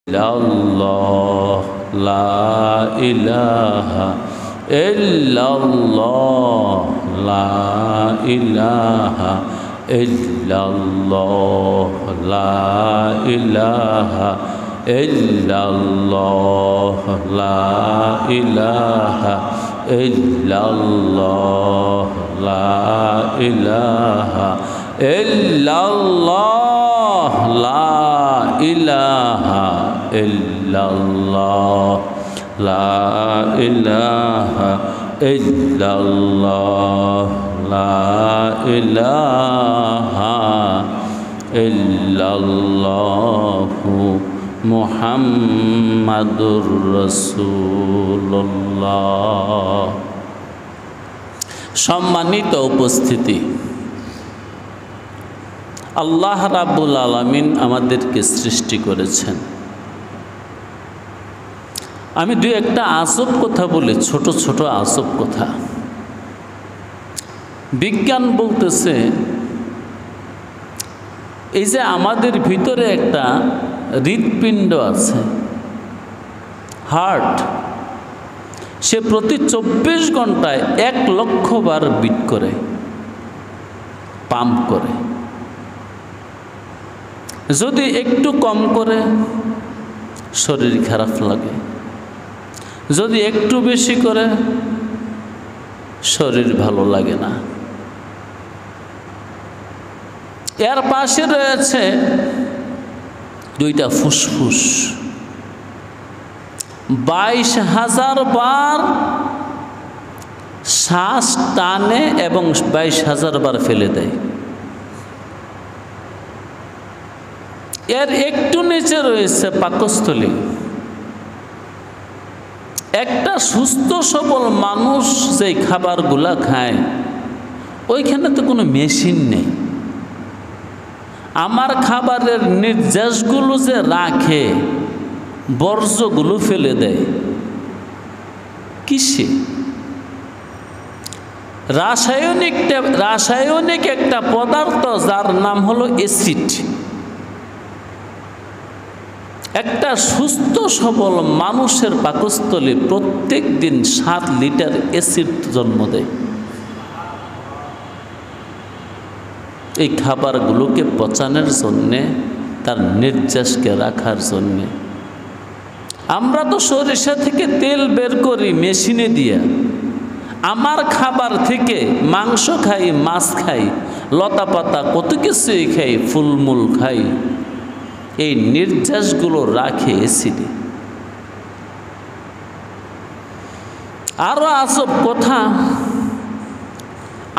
ইল্লাল্লাহ লা ইলাহা ইল্লাল্লাহ লা ইলাহা ইল্লাল্লাহ লা ইলাহা ইল্লাল্লাহ লা ইলাহা ইল্লাল্লাহ লা ইলাহা ইল্লাল্লাহ লা ইলাহা ইল্লাল্লাহ লা ইলাহা ইল্লাল্লাহ লা ইলাহা ইল্লাল্লাহু মুহাম্মাদুর রাসূলুল্লাহ। সম্মানিত উপস্থিতি, আল্লাহ রাব্বুল আলামিন আমাদেরকে সৃষ্টি করেছেন। আমি দুই একটা আজব কথা বলি, ছোট ছোট আজব কথা। বিজ্ঞান বলতেছে এই যে আমাদের ভিতরে একটা হৃৎপিণ্ড আছে, হার্ট, সে প্রতি 24 ঘন্টায় 1 লক্ষ বার বিট করে, পাম্প করে। যদি একটু কম করে শরীর খারাপ লাগে, যদি একটু বেশি করে শরীর ভালো লাগে না। এর পাশে রয়েছে 2টা ফুসফুস, 22,000 বার শ্বাস টানে এবং 22,000 বার ফেলে দেয়। এর একটু নিচে রয়েছে পাকস্থলী। একটা সুস্থ সবল মানুষ যেই খাবারগুলা খায়, ওইখানে তো কোনো মেশিন নেই। আমার খাবারের নির্যাসগুলো যে রাখে, বর্জ্যগুলো ফেলে দেয় কিসে? রাসায়নিক একটা পদার্থ যার নাম হলো অ্যাসিড। একটা সুস্থ সবল মানুষের পাকস্থলী প্রত্যেক দিন 7 লিটার অ্যাসিড জন্ম দেয়। এই খাবারগুলোকে পচানোর জন্যে, তার নির্যাসকে রাখার জন্যে। আমরা তো সরিষা থেকে তেল বের করি মেশিনে দিয়ে। আমার খাবার থেকে মাংস খাই, মাছ খাই, লতা পাতা কত কিছুই খাই, ফুলমূল খাই। এই নির্যাসগুলো রাখে অ্যাসিডে। আরো আজব কথা,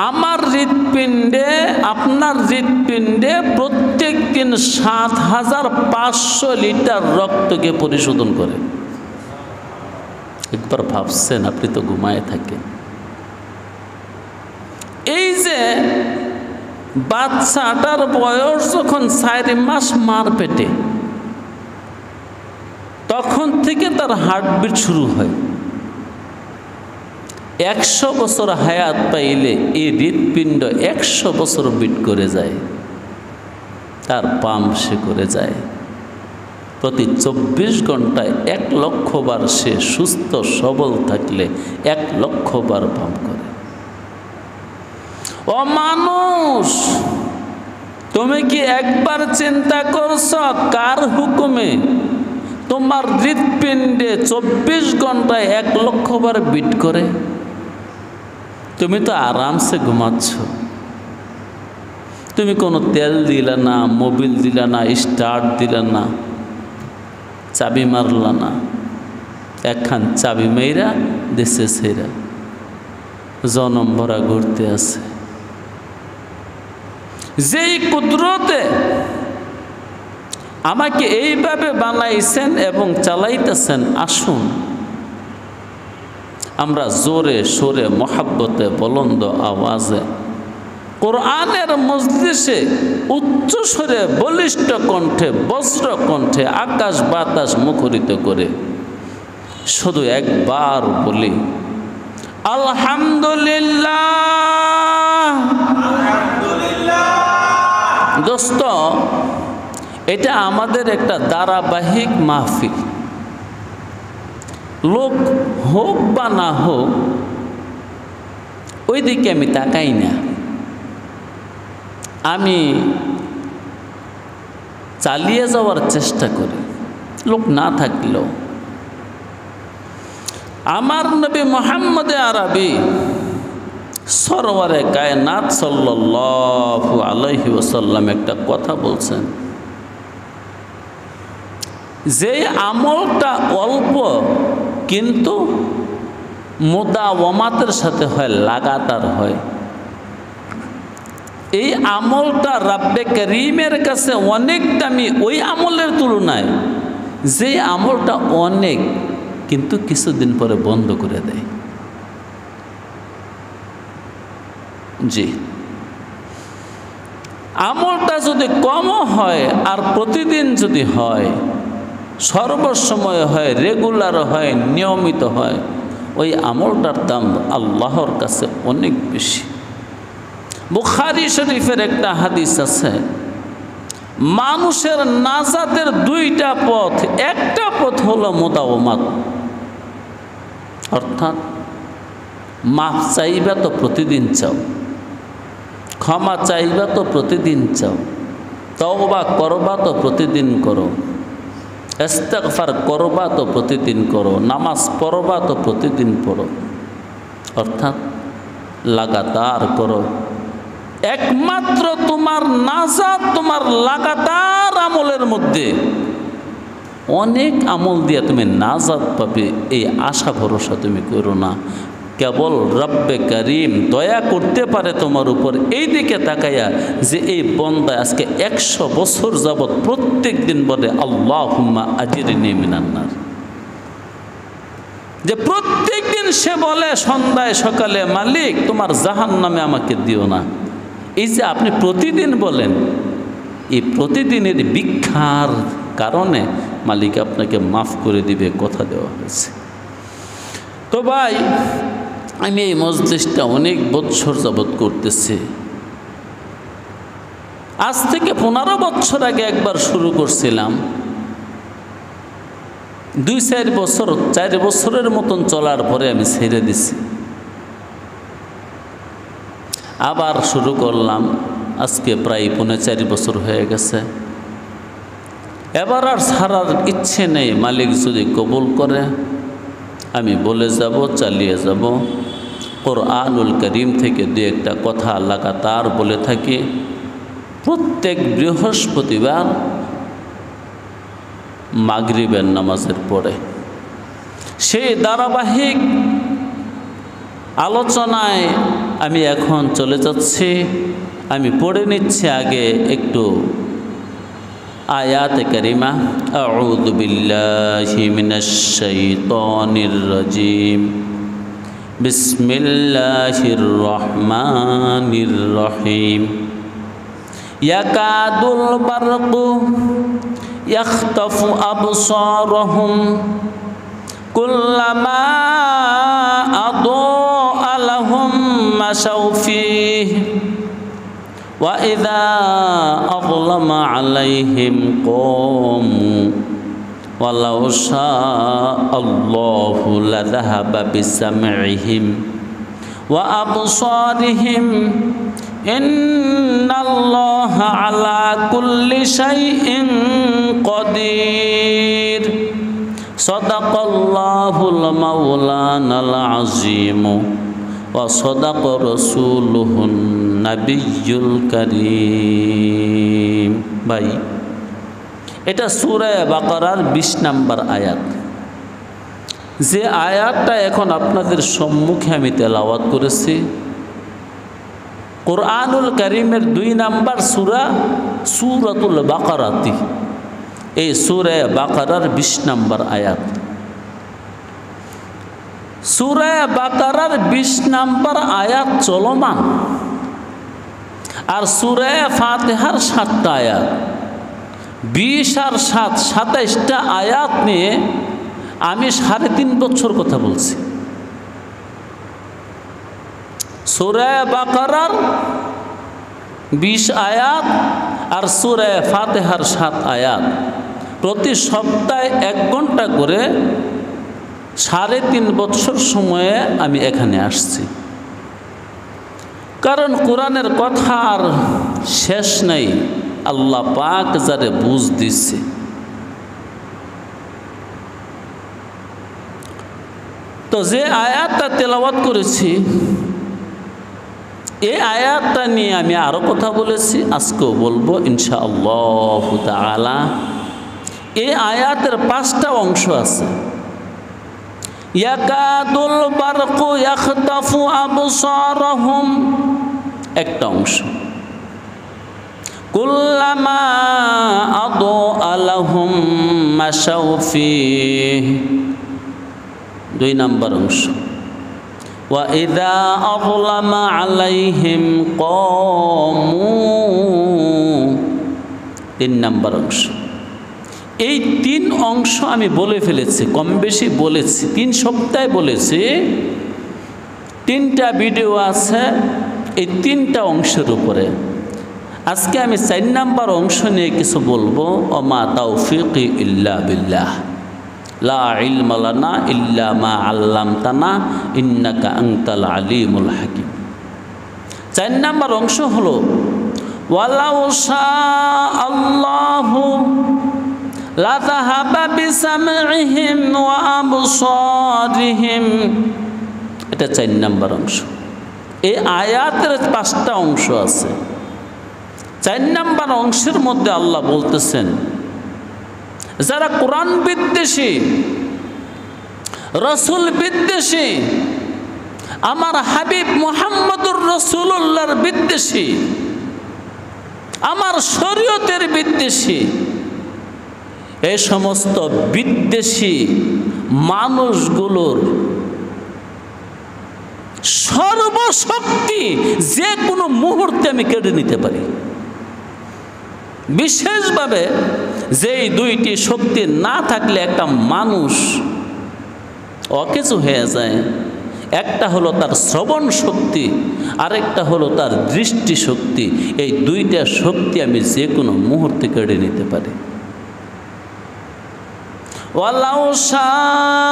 আমার হৃৎপিণ্ডে, আপনার হৃৎপিণ্ডে প্রত্যেক দিন 7,500 লিটার রক্তকে পরিশোধন করে। একবার ভাবছেন? আপনি তো ঘুমায় থাকেন। এই যে বাচ্চাটার বয়স যখন 4 মাস মার পেটে, তখন থেকে তার হার্টবিট শুরু হয়। 100 বছর হায়াত পাইলে এই হৃৎপিণ্ড 100 বছর বিট করে যায়, তার পাম্প সে করে যায়। প্রতি 24 ঘন্টায় 1 লক্ষ বার সে সুস্থ সবল থাকলে 1 লক্ষ বার পাম্প করে। ও মানুষ, তুমি কি একবার চিন্তা করছ কার হুকুমে তোমার হৃৎপিণ্ডে 24 ঘন্টায় 1 লক্ষ বার বিট করে? তুমি তো আরামসে ঘুমাচ্ছ। তুমি কোনো তেল দিলা না, মোবিল দিলা না, স্টার্ট দিলা না, চাবি মারলা না। একখান চাবি মেয়েরা দেশে ছেড়া জনম ভরা ঘুরতে আছে। যেই কুদরতে আমাকে এইভাবে বানাইছেন এবং চালাইতেছেন, আসুন আমরা জোরে সোরে মহাব্বতে বলন্দ আওয়াজে কোরআনের মজলিসে উচ্চ স্বরে বলিষ্ঠ কণ্ঠে বজ্র কণ্ঠে আকাশ বাতাস মুখরিত করে শুধু একবার বলি আলহামদুলিল্লাহ। দোস্ত, এটা আমাদের একটা ধারাবাহিক মাহফিল। লোক হোক বা না হোক ওই দিকে আমি তাকাই না। আমি চালিয়ে যাওয়ার চেষ্টা করি, লোক না থাকলেও। আমার নবী মুহাম্মদ আরবি সরওয়ারে কায়নাত সাল্লাল্লাহু আলাইহি ওয়াসাল্লাম একটা কথা বলছেন, যে আমলটা অল্প কিন্তু মুদাওয়ামাতের সাথে হয়, লাগাতার হয়, এই আমলটা রাব্বে করিমের কাছে অনেক দামি ওই আমলের তুলনায় যে আমলটা অনেক কিন্তু কিছুদিন পরে বন্ধ করে দেয়। জি, আমলটা যদি কমও হয় আর প্রতিদিন যদি হয়, সর্বসময় হয়, রেগুলার হয়, নিয়মিত হয়, ওই আমলটার দাম আল্লাহর কাছে অনেক বেশি। বুখারী শরীফের একটা হাদিস আছে, মানুষের নাজাতের দুইটা পথ, একটা পথ হলো মুদাওয়ামাত, অর্থাৎ মাফ চাইবা তো প্রতিদিন চাও, ক্ষমা চাইবা তো প্রতিদিন চাও, তওবা করবা তো প্রতিদিন করো, ইস্তিগফার করবা তো প্রতিদিন করো, নামাজ পড়বা তো প্রতিদিন পড়ো, অর্থাৎ লাগাতার করো। একমাত্র তোমার নাজাত তোমার লাগাতার আমলের মধ্যে। অনেক আমল দিয়ে তুমি নাজাত পাবে এই আশা ভরসা তুমি করো না। কেবল রব্বে করিম দয়া করতে পারে তোমার উপর, এই দিকে তাকাইয়া যে এই বন্দা আজকে 100 বছর যাবৎ প্রত্যেক দিন বলে আল্লাহুম্মা আজিরনি মিনান নার, যে প্রত্যেক দিন সে বলে সন্ধ্যায় সকালে মালিক তোমার জাহান্নামে আমাকে দিও না। এই যে আপনি প্রতিদিন বলেন, এই প্রতিদিনের ভিক্ষার কারণে মালিক আপনাকে মাফ করে দিবে, কথা দেওয়া হয়েছে। তো ভাই, আমি এই মজলিসটা অনেক বছর যাবৎ করতেছি। আজ থেকে 15 বছর আগে একবার শুরু করছিলাম, 2-4 বছর 4 বছরের মতন চলার পরে আমি ছেড়ে দিছি, আবার শুরু করলাম। আজকে প্রায় 4.5 বছর হয়ে গেছে। এবার আর ছাড়ার ইচ্ছে নেই, মালিক যদি কবুল করে আমি বলে যাব, চালিয়ে যাব। কোরআনুল করিম থেকে 2-1টা কথা লাগাতার বলে থাকি। প্রত্যেক বৃহস্পতিবার মাগরিবের নামাজের পরে সেই ধারাবাহিক আলোচনায় আমি এখন চলে যাচ্ছি। আমি পড়ে নিচ্ছি আগে একটু আয়াত কারিমা। আউযু বিল্লাহি মিনাশ শাইতানির রাজিম। বিসমিল্লাহির রহমানির রহিম। ইয়াকাদুল বারকু ইয়াখতাফু আবসারহুম কুল্লামা আদাআ লাহুম মাশাউ ফীহি ওয়া ইযা আযলামা আলাইহিম ক্বামু ওয়ালাউ শাআল্লাহু লাযাহাবা বিসাম'ইহিম ওয়া আবসারিহিম ইন্নাল্লাহা আলা কুল্লি শাইইন কাদির। সাদাকাল্লাহুল মাওলানাল আযীম ওয়া সাদাকা রাসূলুহুন নাবিয়্যুল কারীম। ভাই, এটা সূরা বাকারার 20 নম্বর আয়াত। যে আয়াতটা এখন আপনাদের সম্মুখে আমি তেলাওয়াত করেছি, কোরআনুল কারীমের 2 নম্বর সূরা সূরাতুল বাকারাতি, এই সূরা বাকারার 20 নম্বর আয়াত। সূরা বাকারার 20 নম্বর আয়াত চলমান, আর সূরা ফাতিহার 7টা আয়াত, 20 আর 7 27টা আয়াত নিয়ে আমি 3.5 বছর কথা বলছি। সূরা বাকারার 20 আয়াত আর সূরা ফাতিহার 7 আয়াত। প্রতি সপ্তাহে 1 ঘন্টা করে 3.5 বছর সময়ে আমি এখানে আসছি। কারণ কোরআনের কথার শেষ নাই, আল্লাহ পাক যারে বুঝ দিচ্ছে। তো যে আয়াতটা তেলাওয়াত করেছি, এই আয়াতটা নিয়ে আমি আরো কথা বলেছি, আজকেও বলবো ইনশাআল্লাহ তাআলা। এই আয়াতের 5টা অংশ আছে। ইয়াকাদুল বারকু ইয়াখতাফু আবসারহুম, একটা অংশ। কুল্লামা আদআ লাহুম মাশাউ ফীহি, 2 নম্বর অংশ। ওয়া ইযা আযলামা আলাইহিম ক্বামু, 3 নম্বর অংশ। এই 3 অংশ আমি বলে ফেলেছি, কম বেশি বলেছি, 3 সপ্তাহে বলেছি। 3টা ভিডিও আছে এই 3টা অংশের উপরে। আজকে আমি 4 নম্বর অংশ নিয়ে কিছু বলবো। ওমা তাওফীকি ইল্লা বিল্লাহ, লা ইলমা লানা ইল্লা মা আল্লামতানা ইন্নাকা আনতাল আলিমুল হাকিম। 4 নম্বর অংশ হলো ওয়ালাউ শাআল্লাহু লাযাহাবা বিসামইহিম ওয়া আবসারিহিম, এটা 4 নম্বর অংশ। এই আয়াতের 5টা অংশ আছে। 4 নম্বর অংশের মধ্যে আল্লাহ বলতেছেন, যারা কোরআন বিদ্বেষী, রসুল বিদ্বেষী, আমার হাবিব মুহাম্মদুর রাসূলুল্লাহর বিদ্বেষী, আমার শরীয়তের বিদ্বেষী, এই সমস্ত বিদ্বেষী মানুষগুলোর সর্বশক্তি যে কোনো মুহূর্তে আমি কেড়ে নিতে পারি। বিশেষভাবে যেই 2টি শক্তি না থাকলে একটা মানুষ অকেজো হয়ে যায়। একটা হলো তার শ্রবণ শক্তি, আরেকটা হলো তার দৃষ্টি শক্তি। এই 2টা শক্তি আমি যে কোনো মুহূর্তে কেড়ে নিতে পারি। ওয়ালাউ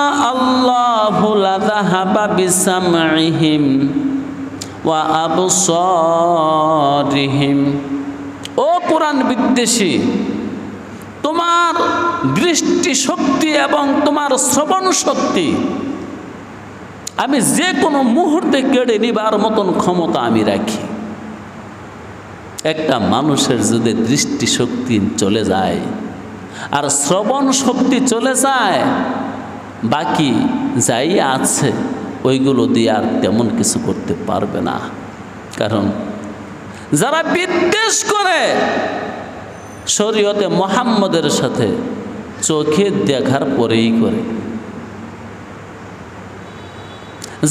শাআল্লাহু লাযাহাবা বিসামইহিম ওয়া আবসারিহিম। ও কোরআন বিদ্বেষী, তোমার দৃষ্টি শক্তি এবং তোমার শ্রবণ শক্তি আমি যে কোনো মুহূর্তে কেড়ে নিবার মতন ক্ষমতা আমি রাখি। একটা মানুষের যদি দৃষ্টি শক্তি চলে যায় আর শ্রবণ শক্তি চলে যায়, বাকি যাই আছে ওইগুলো দিয়ে আর তেমন কিছু করতে পারবে না। কারণ যারা বিদ্বেষ করে শরীয়তে মুহাম্মদের সাথে, চোখে দেখার পরেই করে।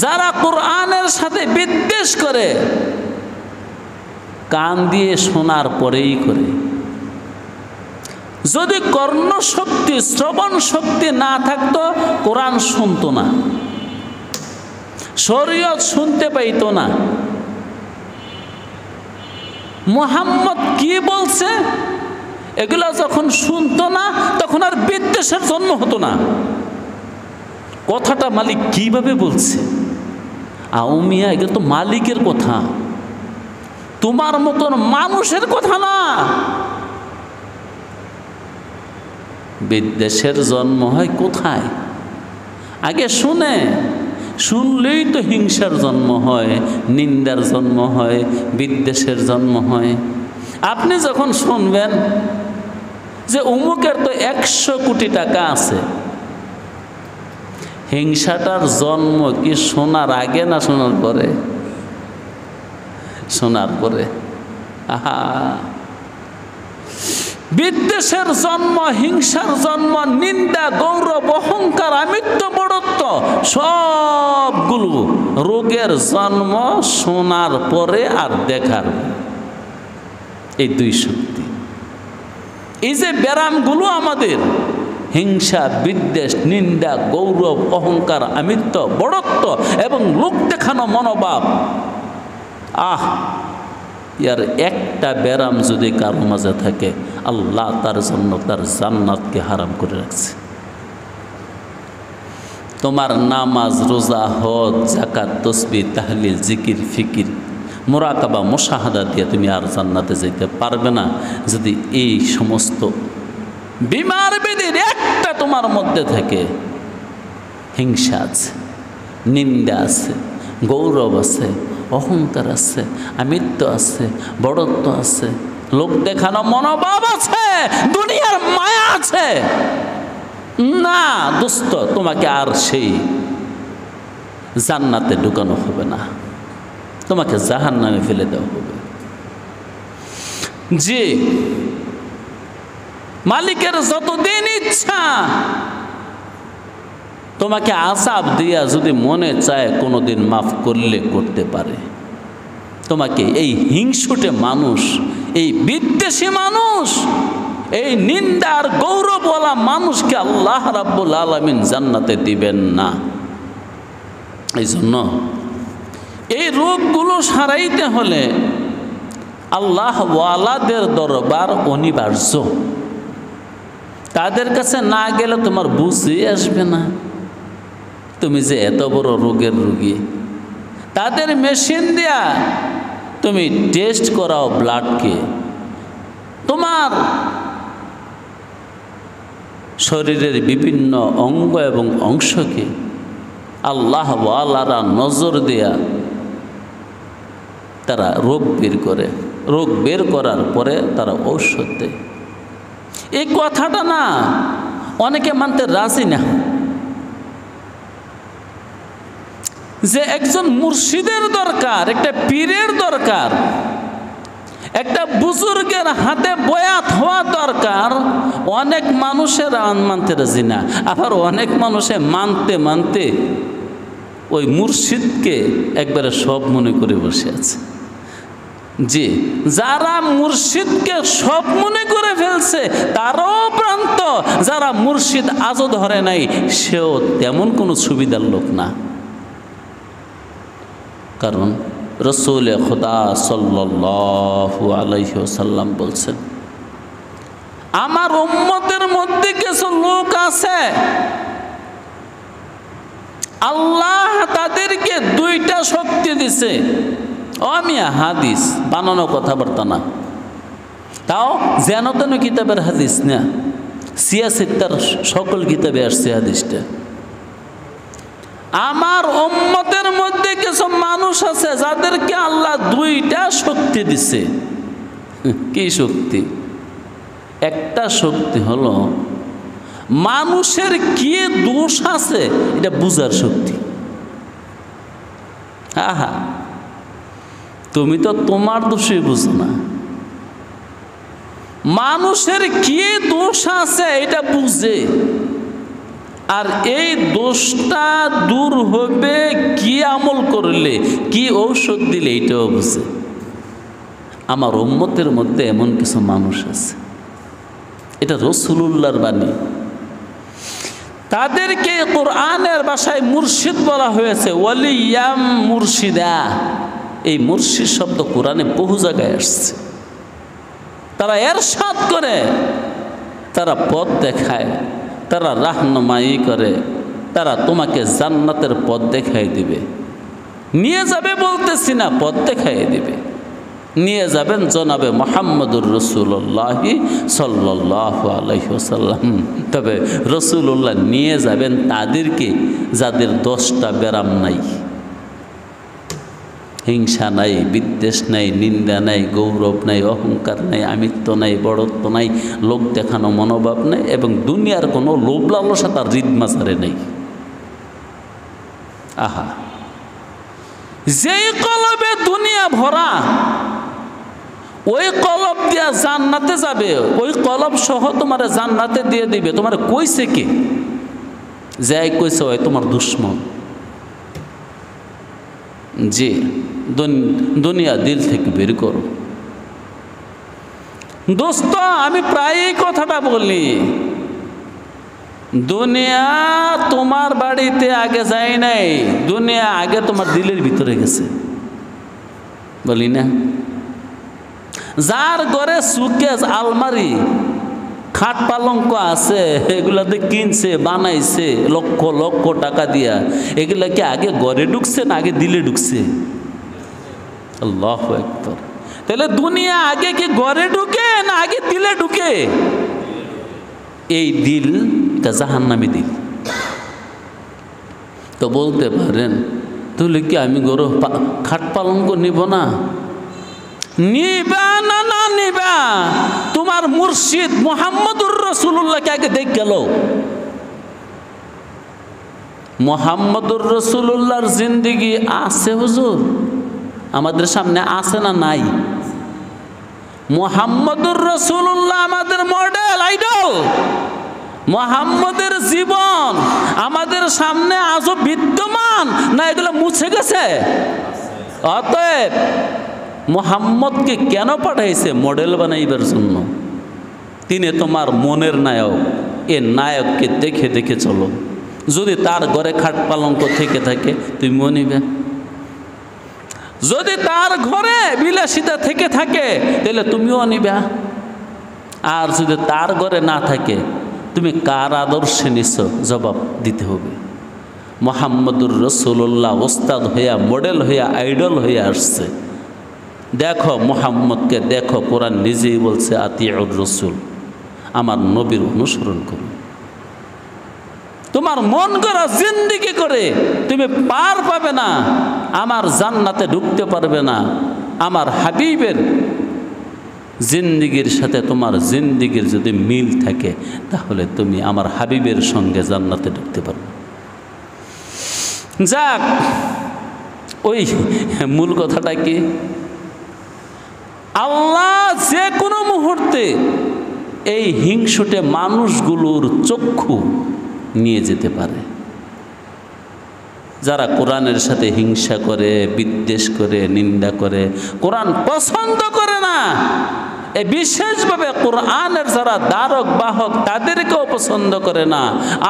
যারা কোরআনের সাথে বিদ্বেষ করে, কান দিয়ে শোনার পরেই করে। যদি কর্ণশক্তি, শ্রবণ শক্তি না থাকতো, কোরআন শুনতো না, শরীয়ত শুনতে পাইতো না। মুহাম্মদ কি বলছে এগুলা যখন শুনতো না, তখন আর বিদ্বেষের জন্ম হতো না। কথাটা মালিক কিভাবে বলছে? আউমিয়া, এগুলো তো মালিকের কথা, তোমার মতন মানুষের কথা না। বিদ্বেষের জন্ম হয় কোথায়? আগে শুনলেই তো হিংসার জন্ম হয়, নিন্দার জন্ম হয়, বিদ্বেষের জন্ম হয়। আপনি যখন শুনবেন যে অমুকের তো 100 কোটি টাকা আছে, হিংসাটার জন্ম কি শোনার আগে না শোনার পরে? শোনার পরে। আহা, বিদ্বেষের জন্ম, হিংসার জন্ম, নিন্দা, গৌরব, অহংকার, আমিত্ব, বড়ত্ব, সবগুলো রোগের জন্ম শোনার পরে আর দেখার। এই 2 শক্তি, এই যে ব্যারামগুলো আমাদের, হিংসা, বিদ্বেষ, নিন্দা, গৌরব, অহংকার, আমিত্ব, বড়ত্ব এবং লোক দেখানো মনোভাব, ইয়ার একটা ব্যারাম যদি কারো মাঝে থাকে, আল্লাহ তার জন্য তার জান্নাতকে হারাম করে রাখছে। তোমার নামাজ, রোজা, হজ, যাকাত, তসবিহ, তাহলিল, জিকির, ফিকির, মুরাকাবা, মুশাহাদা দিয়ে তুমি আর জান্নাতে যেতে পারবে না যদি এই সমস্ত বিমার বেদির একটা তোমার মধ্যে থাকে। হিংসা আছে, নিন্দা আছে, গৌরব আছে, অহংকার আছে, আমিত্ব আছে, বড়ত্ব আছে, লোক দেখানো মনোভাব আছে, দুনিয়ার মায়া আছে। না দোস্ত, তোমাকে আর সেই জান্নাতে ঢুকানো হবে না, তোমাকে জাহান্নামে ফেলে দেওয়া হবে। যে মালিকের যতদিন ইচ্ছা তোমাকে আযাব দিয়া যদি মনে চায় কোনোদিন মাফ করলে করতে পারে। তোমাকে এই হিংসুটে মানুষ, এই বিদ্বেষী মানুষ, এই নিন্দার গৌরবওয়ালা মানুষকে আল্লাহ রাব্বুল আলামিন জান্নাতে দিবেন না। এই জন্য এই রোগগুলো সারাইতে হলে আল্লাহ ওয়ালাদের দরবার অনিবার্য। তাদের কাছে না গেলে তোমার বুঝে আসবে না তুমি যে এত বড় রোগের রোগী। তাদের মেশিন দিয়া তুমি টেস্ট করাও ব্লাডকে, তোমার শরীরের বিভিন্ন অঙ্গ এবং অংশকে আল্লাহ ওয়ালারা নজর দেয়া তারা রোগ বের করে। রোগ বের করার পরে তারা ঔষধ দেয়। এই কথাটা না অনেকে মানতে রাজি না, যে একজন মুর্শিদের দরকার, একটা পীরের দরকার, একটা বুজুর্গের হাতে বয়াত হওয়া দরকার। অনেক মানুষের মানতে রাজি না, আবার অনেক মানুষে মানতে মানতে ওই মুর্শিদকে একবারে সব মনে করে বসে আছে। জি, যারা মুর্শিদকে সব মনে করে ফেলছে তারাও প্রান্ত, যারা মুর্শিদ আজও ধরে নাই সেও তেমন কোনো সুবিধার লোক না। কারণ রসুল খুদা সাল্লাল্লাহু আলাইহি ওয়াসাল্লাম বলছেন, আমার উম্মতের মধ্যে কিছু লোক আছে আল্লাহ তাদেরকে দুইটা শক্তি দিছে। মিয়া হাদিস বানানো কথাবার্তা না, তাও যেন তেন কিতাবের হাদিস না, সিয়াসিত্তার সকল কিতাবে আসছে হাদিসটা। আমার উম্মতের মধ্যে কিছু মানুষ আছে যাদেরকে আল্লাহ দুইটা শক্তি দিছে। কি শক্তি? একটা শক্তি হলো মানুষের কি দোষ আছে এটা বুঝার শক্তি। আহা, তুমি তো তোমার দোষই বুঝো না। মানুষের কি দোষ আছে এটা বুঝে, আর এই দোষটা দূর হবে কি আমল করলে, কি ঔষধ দিলে, এইটাও বুঝে। আমার উম্মতের মধ্যে এমন কিছু মানুষ আছে, এটা রাসূলুল্লাহর বাণী। তাদেরকে কোরআনের ভাষায় মুর্শিদ বলা হয়েছে, ওয়ালিয়াম মুর্শিদা। এই মুর্শিদ শব্দ কোরআনে বহু জায়গায় আসছে। তারা এরশাদ করে, তারা পথ দেখায়, তারা রাহনুমাই করে, তারা তোমাকে জান্নাতের পথ দেখাই দিবে। নিয়ে যাবে বলতেছি না, পথ দেখাই দিবে। নিয়ে যাবেন জনাবে মুহাম্মদুর রাসূলুল্লাহ সাল্লাল্লাহু আলাইহি ওয়াসাল্লাম। তবে রাসূলুল্লাহ নিয়ে যাবেন তাদেরকে যাদের 10টা ব্যারাম নাই, হিংসা নাই, বিদ্বেষ নাই, নিন্দা নাই, গৌরব নাই, অহংকার নাই, আমিত্ব নাই, বড়ত্ব নাই, লোক দেখানো মনোভাব নাই, এবং দুনিয়ার কোনো লোভ লালসা তার হৃদমাজারে নেই। আহা, যেই কলবে দুনিয়া ভরা, ওই কলব দিয়া জান্নাতে যাবে, ওই কলব সহ তোমার জান্নাতে দিয়ে দিবে। তোমার কইছে কে? যাই কইছে হয় তোমার দুশ্মন। জি, দুনিয়া দিল থেকে বের করো। দোস্ত, আমি প্রায়ই কথাটা বলি, দুনিয়া তোমার বাড়িতে আগে যায় নাই, দুনিয়া আগে তোমার দিলের ভিতরে গেছে, বলি না? যার ঘরে সুকেস, আলমারি, খাট পালঙ্ক আছে, এগুলাতে কিনছে বানাইছে লক্ষ লক্ষ টাকা দিয়া, এগুলা কি আগে ঘরে ঢুকছে না আগে দিলে ঢুকছে? আল্লাহু আকবার। তাহলে দুনিয়া আগে কি ঘরে ঢুকে না আগে দিলে ঢুকে? এই দিল এটা জাহান্নামী দিল। তো বলতে পারেন তাহলে কি আমি গরু খাট পালঙ্ক নিব না? নিবা না, না নিবা। তোমার মুর্শিদ মুহাম্মদুর রাসূলুল্লাহকে আগে দেখ গেল। মুহাম্মদুর রাসূলুল্লাহর জিন্দেগি আছে হুজুর, আমাদের সামনে আছে না নাই? মুহাম্মদুর রাসূলুল্লাহ আমাদের মডেল, আইডল। মুহাম্মদের জীবন আমাদের সামনে আজও বিদ্যমান না এগুলো মুছে গেছে? অতএব মুহাম্মদকে কেন পাঠাইছে? মডেল বানাইবার জন্য। তিনি তোমার মনের নায়ক। এ নায়ককে দেখে দেখে চলো। যদি তার ঘরে খাট পালঙ্ক থেকে থাকে তুমিও নিবে, যদি তার ঘরে বিলাসিতা থেকে থাকে তাহলে তুমিও নিবে। আর যদি তার ঘরে না থাকে তুমি কার আদর্শে নিছ জবাব দিতে হবে। মুহাম্মদুর রাসূলুল্লাহ ওস্তাদ হইয়া, মডেল হইয়া, আইডল হইয়া আসছে। দেখো মুহাম্মদকে দেখো, কোরআন নিজেই বলছে আতিউর রাসূল, আমার নবীর অনুসরণ করো। তোমার মন করা জিন্দেগি করে তুমি পার পাবে না, আমার জান্নাতে ঢুকতে পারবে না। আমার হাবিবের জিন্দেগির সাথে তোমার জিন্দেগির যদি মিল থাকে তাহলে তুমি আমার হাবিবের সঙ্গে জান্নাতে ঢুকতে পারবে। যাক, ওই মূল কথাটা কি? আল্লাহ যে কোনো মুহূর্তে এই হিংসুটে মানুষগুলোর চক্ষু নিয়ে যেতে পারে। যারা কোরআনের সাথে হিংসা করে, বিদ্বেষ করে, নিন্দা করে, কোরআন পছন্দ করে না, এই বিশেষভাবে কোরআনের যারা ধারক বাহক তাদেরকেও পছন্দ করে না।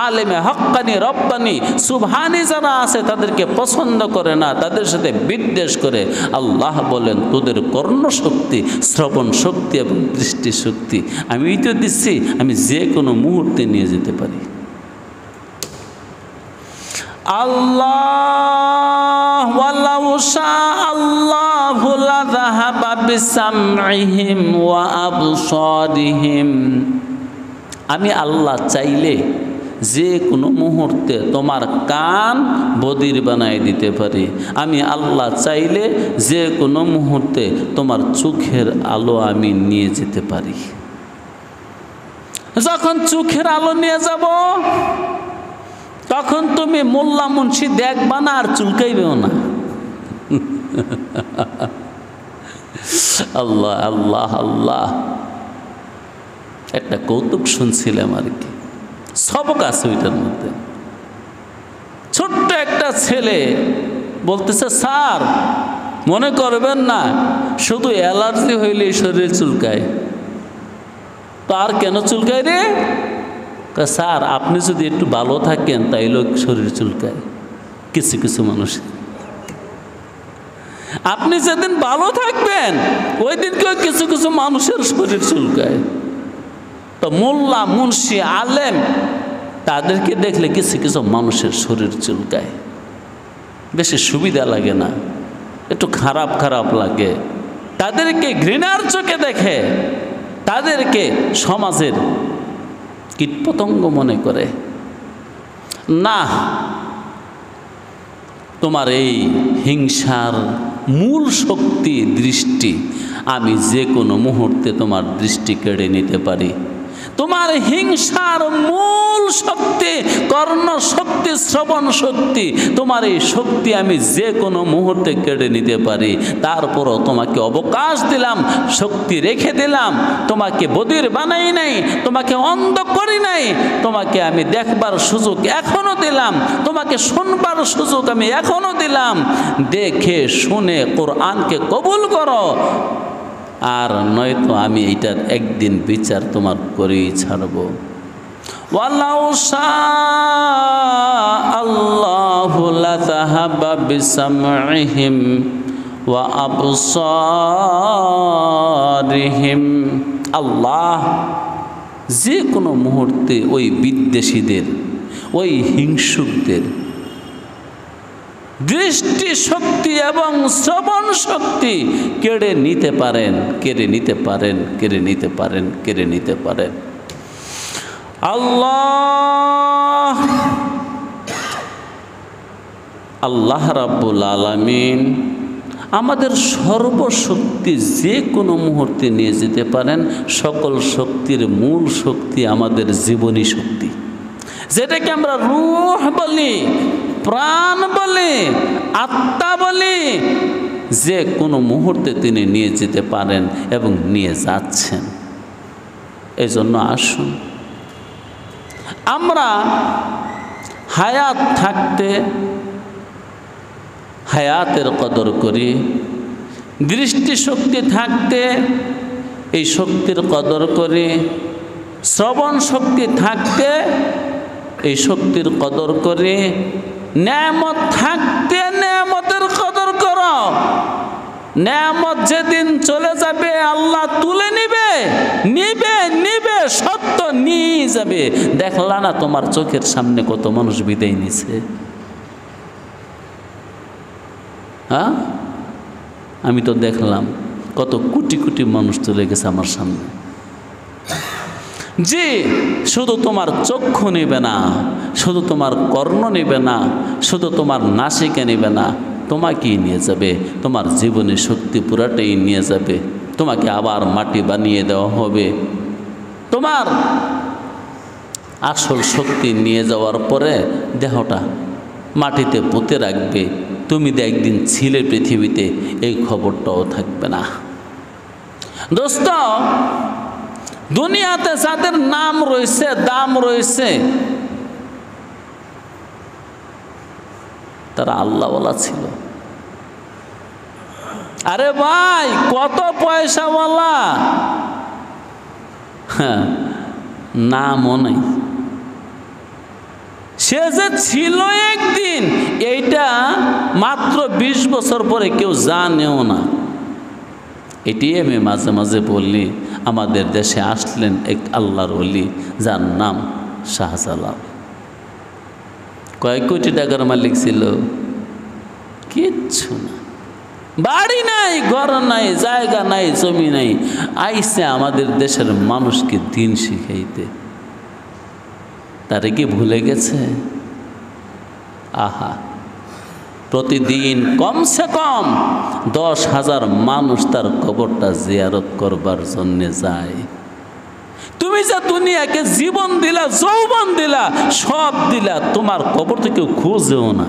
আলেমে হক্কানি, রব্বানি, সুবহানি যারা আছে তাদেরকে পছন্দ করে না, তাদের সাথে বিদ্বেষ করে। আল্লাহ বলেন তোদের কর্ণশক্তি, শ্রবণ শক্তি এবং দৃষ্টিশক্তি আমি তো দিচ্ছি, আমি যে কোনো মুহূর্তে নিয়ে যেতে পারি। আল্লাহ ওয়ালাউ শাআল্লাহু লাযাহাবা বিসামইহিম ওয়া আবসারিহিম। আমি আল্লাহ চাইলে যে কোনো মুহূর্তে তোমার কান বধির বানাই দিতে পারি। আমি আল্লাহ চাইলে যে কোনো মুহূর্তে তোমার চোখের আলো আমি নিয়ে যেতে পারি। যখন চোখের আলো নিয়ে যাব তখন তুমি মোল্লা মুন্সি দেখবা না আর চুলকাইবেও না। আল্লাহ আল্লাহ আল্লাহ। একটা কৌতুক শুনছিলাম আর কি, সবক আছে ওইটার মধ্যে। ছোট্ট একটা ছেলে বলতেছে, স্যার মনে করবেন না শুধু অ্যালার্জি হইলেই শরীর চুলকায়। তো আর কেন চুলকায় রে? স্যার আপনি যদি একটু ভালো থাকেন তাইলে শরীর চুলকায় কিছু কিছু মানুষ। আপনি যেদিন ভালো থাকবেন ওই দিনকেও কিছু কিছু মানুষের শরীর চুলকায়। তো মোল্লা মুন্সি আলেম তাদেরকে দেখলে কিছু কিছু মানুষের শরীর চুলকায়। বেশি সুবিধা লাগে না, একটু খারাপ খারাপ লাগে। তাদেরকে ঘৃণার চোখে দেখে, তাদেরকে সমাজের কীটপতঙ্গ মনে করে। না, তোমার এই হিংসার মূল শক্তি দৃষ্টি, আমি যে কোনো মুহূর্তে তোমার দৃষ্টি কেড়ে নিতে পারি। তোমার হিংসার মূল শক্তি কর্ণ শক্তি, শ্রবণ শক্তি, তোমার এই শক্তি আমি যে কোনো মুহূর্তে কেড়ে নিতে পারি। তারপরও তোমাকে অবকাশ দিলাম, শক্তি রেখে দিলাম, তোমাকে বধির বানাই নাই, তোমাকে অন্ধ করি নাই, তোমাকে আমি দেখবার সুযোগ এখনো দিলাম, তোমাকে শুনবার সুযোগ আমি এখনো দিলাম। দেখে শুনে কোরআনকে কবুল করো, আর নয়তো আমি এইটার একদিন বিচার তোমার করেই ছাড়ব। ওয়ালাউ শাআল্লাহু লাযাহাবা বিসামইহিম ওয়া আবসারিহিম। আল্লাহ যে কোনো মুহূর্তে ওই বিদ্বেষীদের, ওই হিংসুকদের দৃষ্টি শক্তি এবং শ্রবণ শক্তি কেড়ে নিতে পারেন, কেড়ে নিতে পারেন, কেড়ে নিতে পারেন, কেড়ে নিতে পারেন। আল্লাহ আল্লাহ রাব্বুল আলামিন আমাদের সর্বশক্তি যে কোনো মুহূর্তে নিয়ে যেতে পারেন। সকল শক্তির মূল শক্তি আমাদের জীবনী শক্তি, যেটাকে আমরা রূহ বলি, প্রাণ বলি, আত্মা বলি। যে কোনো মুহূর্তে তিনি নিয়ে যেতে পারেন এবং নিয়ে যাচ্ছেন। এই জন্য আসুন আমরা হায়াত থাকতে হায়াতের কদর করি, দৃষ্টিশক্তি থাকতে এই শক্তির কদর করি, শ্রবণ শক্তি থাকতে এই শক্তির কদর করি, নেয়ামত থাকতে নেয়ামতের কদর করো। নেয়ামত যেদিন চলে যাবে আল্লাহ তুলে নিবে, নিবে নিবে, সত্য নিয়ে যাবে। দেখলা না তোমার চোখের সামনে কত মানুষ বিদায় নিছে? হ্যাঁ, আমি তো দেখলাম কত কোটি কোটি মানুষ চলে গেছে আমার সামনে। জি, শুধু তোমার চক্ষু নেবে না, শুধু তোমার কর্ণ নেবে না, শুধু তোমার নাসিকা নেবে না, তোমাকেই নিয়ে যাবে। তোমার জীবনের শক্তি পুরাটাই নিয়ে যাবে। তোমাকে আবার মাটি বানিয়ে দেওয়া হবে। তোমার আসল শক্তি নিয়ে যাওয়ার পরে দেহটা মাটিতে পুঁতে রাখবে। তুমি তো একদিন ছিলে পৃথিবীতে, এই খবরটাও থাকবে না। দোস্ত, দুনিয়াতে যাদের নাম রয়েছে, দাম রয়েছে, তারা আল্লাহওয়ালা ছিল। আরে ভাই, কত পয়সাওয়ালা, হ্যাঁ, নামও নাই। সে যে ছিল একদিন, এইটা মাত্র 20 বছর পরে কেউ জানেও না। এটি আমি মাঝে মাঝে বললি, আমাদের দেশে আসলেন এক আল্লাহর ওলি, যার নাম শাহজালাল। কয়েক কোটি টাকার মালিক ছিল, কিচ্ছু না, বাড়ি নাই, ঘর নাই, জায়গা নাই, জমি নাই। আইসে আমাদের দেশের মানুষকে দিন শিখাইতে। তারে কি ভুলে গেছে? আহা, প্রতিদিন কমসে কম 10,000 মানুষ তার কবরটা জিয়ারত করবার জন্যে যায়। তুমি যে দুনিয়াকে জীবন দিলা, যৌবন দিলা, সব দিলা, তোমার কবর তো কেউ খোঁজেও না